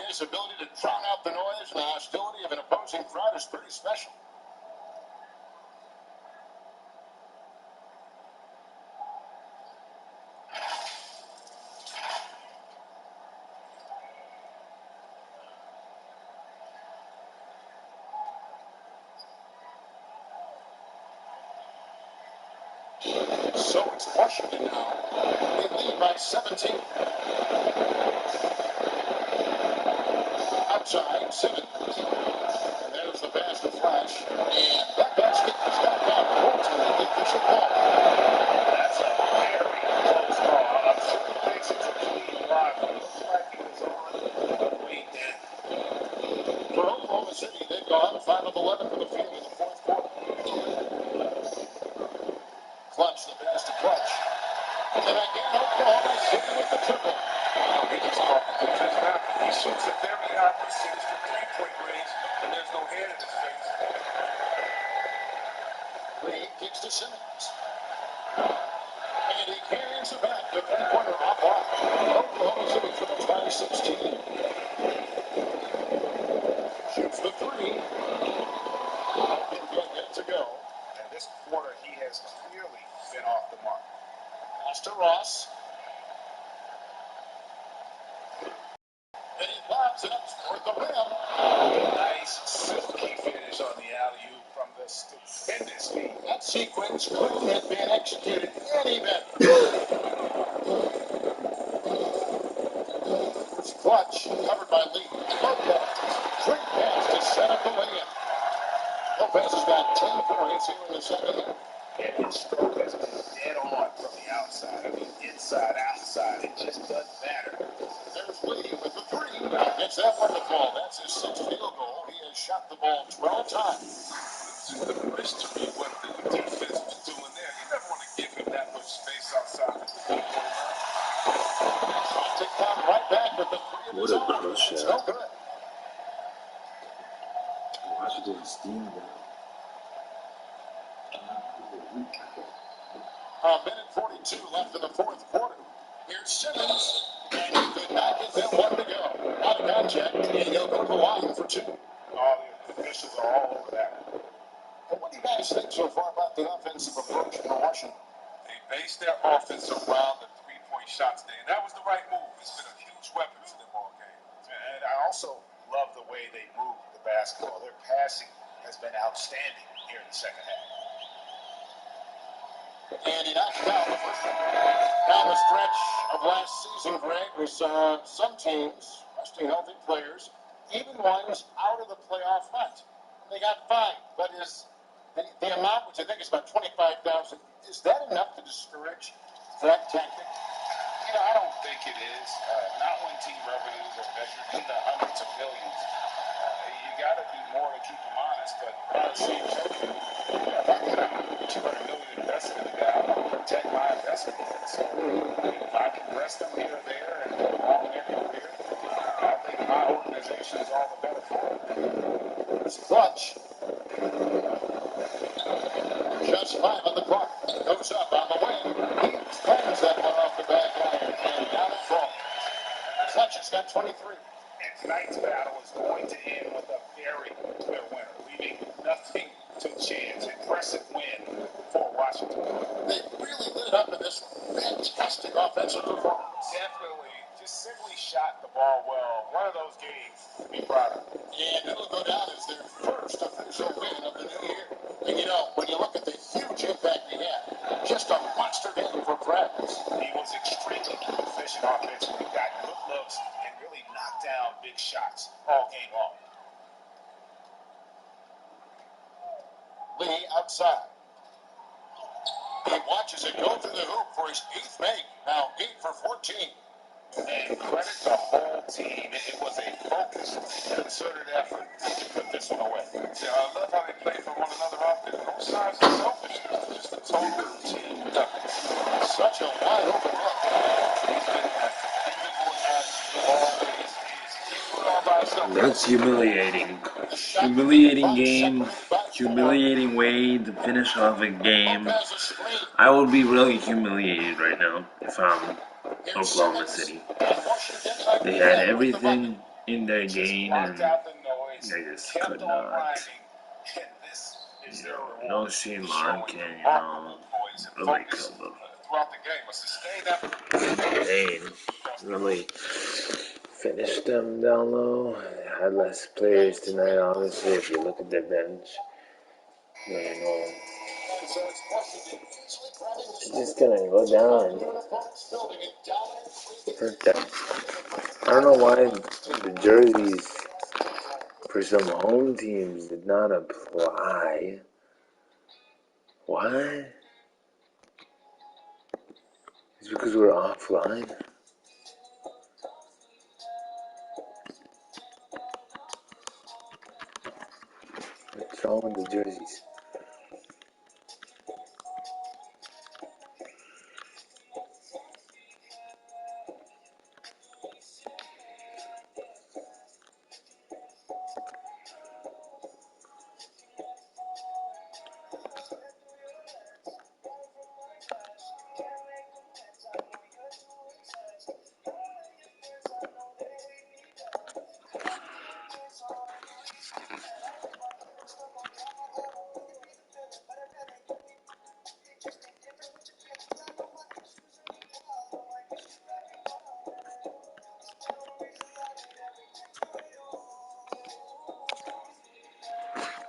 His ability to drown out the noise and the hostility of an opposing crowd is pretty special. So it's Washington now. They lead by 17. Outside, Simmons. And there's the pass to Flash. And that basket is knocked out. Ultimately, the official call. That's a very close call. I'm sure he thinks it's a clean block. It looks like he was on the way in. For Oklahoma City, they've gone 5 of 11 for the field in the fourth quarter. Clutch, the pass to Clutch. And again, Oklahoma City with the triple. He just caught the defense now. He shoots a very high percentage from three-point range, and there's no head in his face. Lee kicks to Simmons. And he carries it back. The three-pointer off line. Oklahoma City triples by 16. Shoots the three. And can't get it to go. And this quarter, he has clearly been off the mark. Pass to Ross. And he lobs it up toward the rim. Nice silky finish on the alley-oop from the stupendous feed. That sequence couldn't have been executed any better. It's Clutch, covered by Lee. Lopez, great pass to set up the lay-in. Lopez has got 10 points here in the second half. And his stroke has been dead on from the outside. I mean, inside, outside, it just doesn't matter. There's Lee with the three. Gets that one to fall. That's his 6th field goal. He has shot the ball 12 times. It's just a mystery what the defense was doing there. You never want to give him that much space outside of the three-point line. Trying to come right back with the three of his own. It's no good. Washington steamed them. A minute 42 left in the fourth quarter. Here's Simmons, and he could not get that one to go. Out of contact, and he'll go to the line for two. All the officials are all over that. And what do you guys think so far about the offensive approach for Washington? They based their offense around the three-point shot today, and that was the right move. It's been a huge weapon for them all game. And I also love the way they move the basketball. Their passing has been outstanding here in the second half. And he knocked down the first one. Down the stretch of last season, Greg, we saw some teams resting healthy players, even ones out of the playoff hunt. They got fined, but is the amount, which I think is about $25,000, is that enough to discourage that tactic? You know, I don't think it is. Not when team revenues are measured in the hundreds of millions. You got to do more to keep them honest, but by the same token, if I got $200 million invested in the guy, I want to protect my investment. So if I can rest them here or there and go wrong everywhere, I think my organization is all the better for it. It's clutch. Just 5 on the clock. Goes up on the wing. He slams that one off the back iron, and down it falls. Clutch has got 23. And tonight's battle is going to end with a very clear winner, leaving nothing to chance. Impressive win for Washington. They really lit up in this fantastic offensive performance. Definitely, just simply shot the ball well. One of those games to be proud of. And it'll go down as their first official win of the new year. And you know, when you look at the huge impact he had, just a monster game for practice. He was extremely efficient offensively, got good looks, and really knocked down big shots all game long. Lee outside. He watches it go through the hoop for his 8th make. Now 8 for 14. And credit the whole team. It was a focused, concerted effort to put this one away. Yeah, I love how they play for one another out there. No signs of selfishness, just a total team effort. Such a wide open look. He's been as dependable as he always is. He can't do it all by himself. That's humiliating. Humiliating game. Humiliating way to finish off a game. I would be really humiliated right now if I'm Oklahoma City. They had everything in their game and they just could not. No Shane Larkin, really could have. Really finished them down low. They had less players tonight, obviously, if you look at their bench. It's just gonna go down. I don't know why the jerseys for some home teams did not apply. Why? It's because we're offline. What's wrong with the jerseys?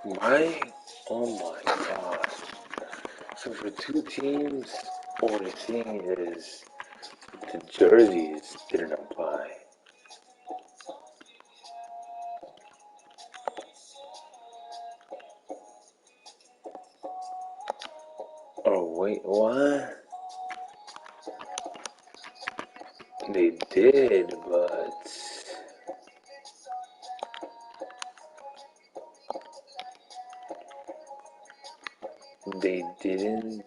Why? Oh my gosh. So for two teams, what we're seeing is the jerseys didn't apply. Oh wait, what? They did, but they didn't.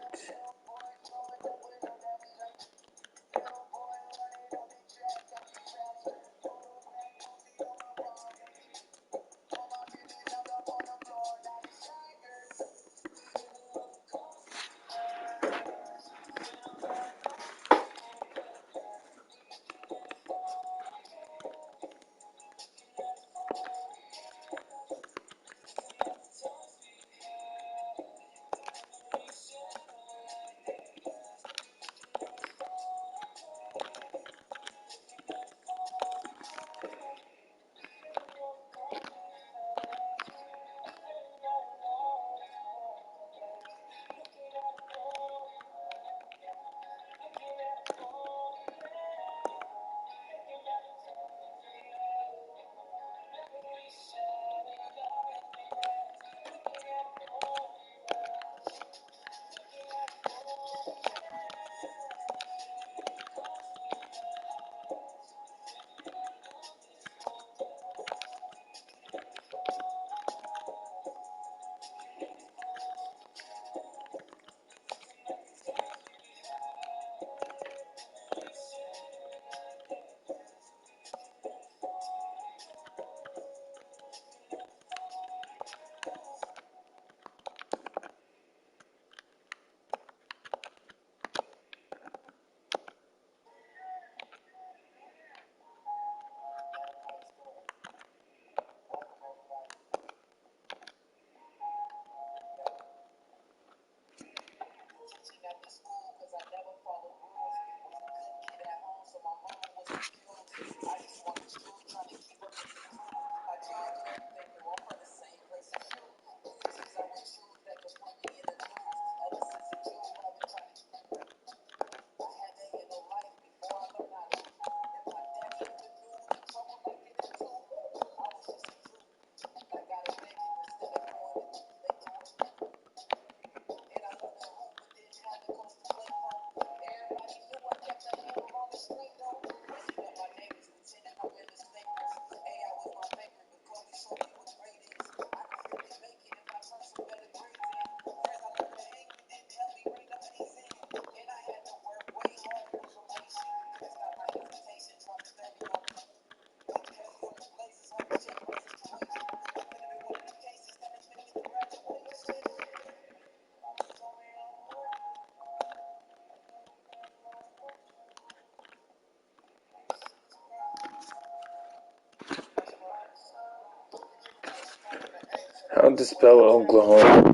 to spell Oklahoma?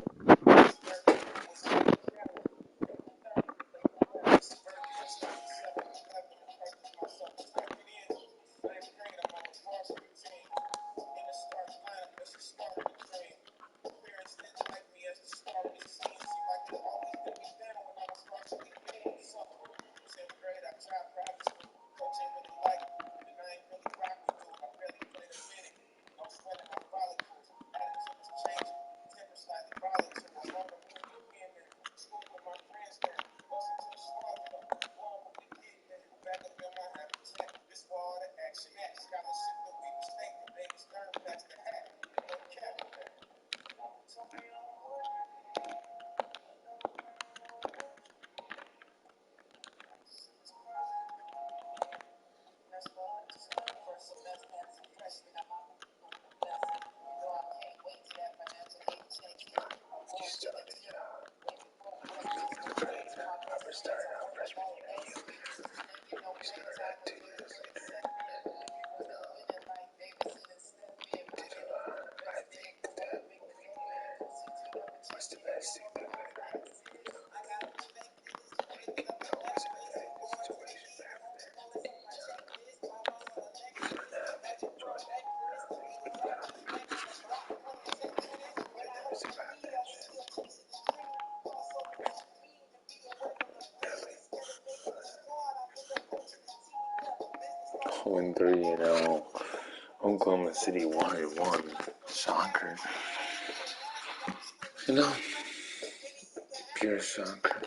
Win 3-0. Oklahoma City 1-1. Shocker. You know, pure shocker.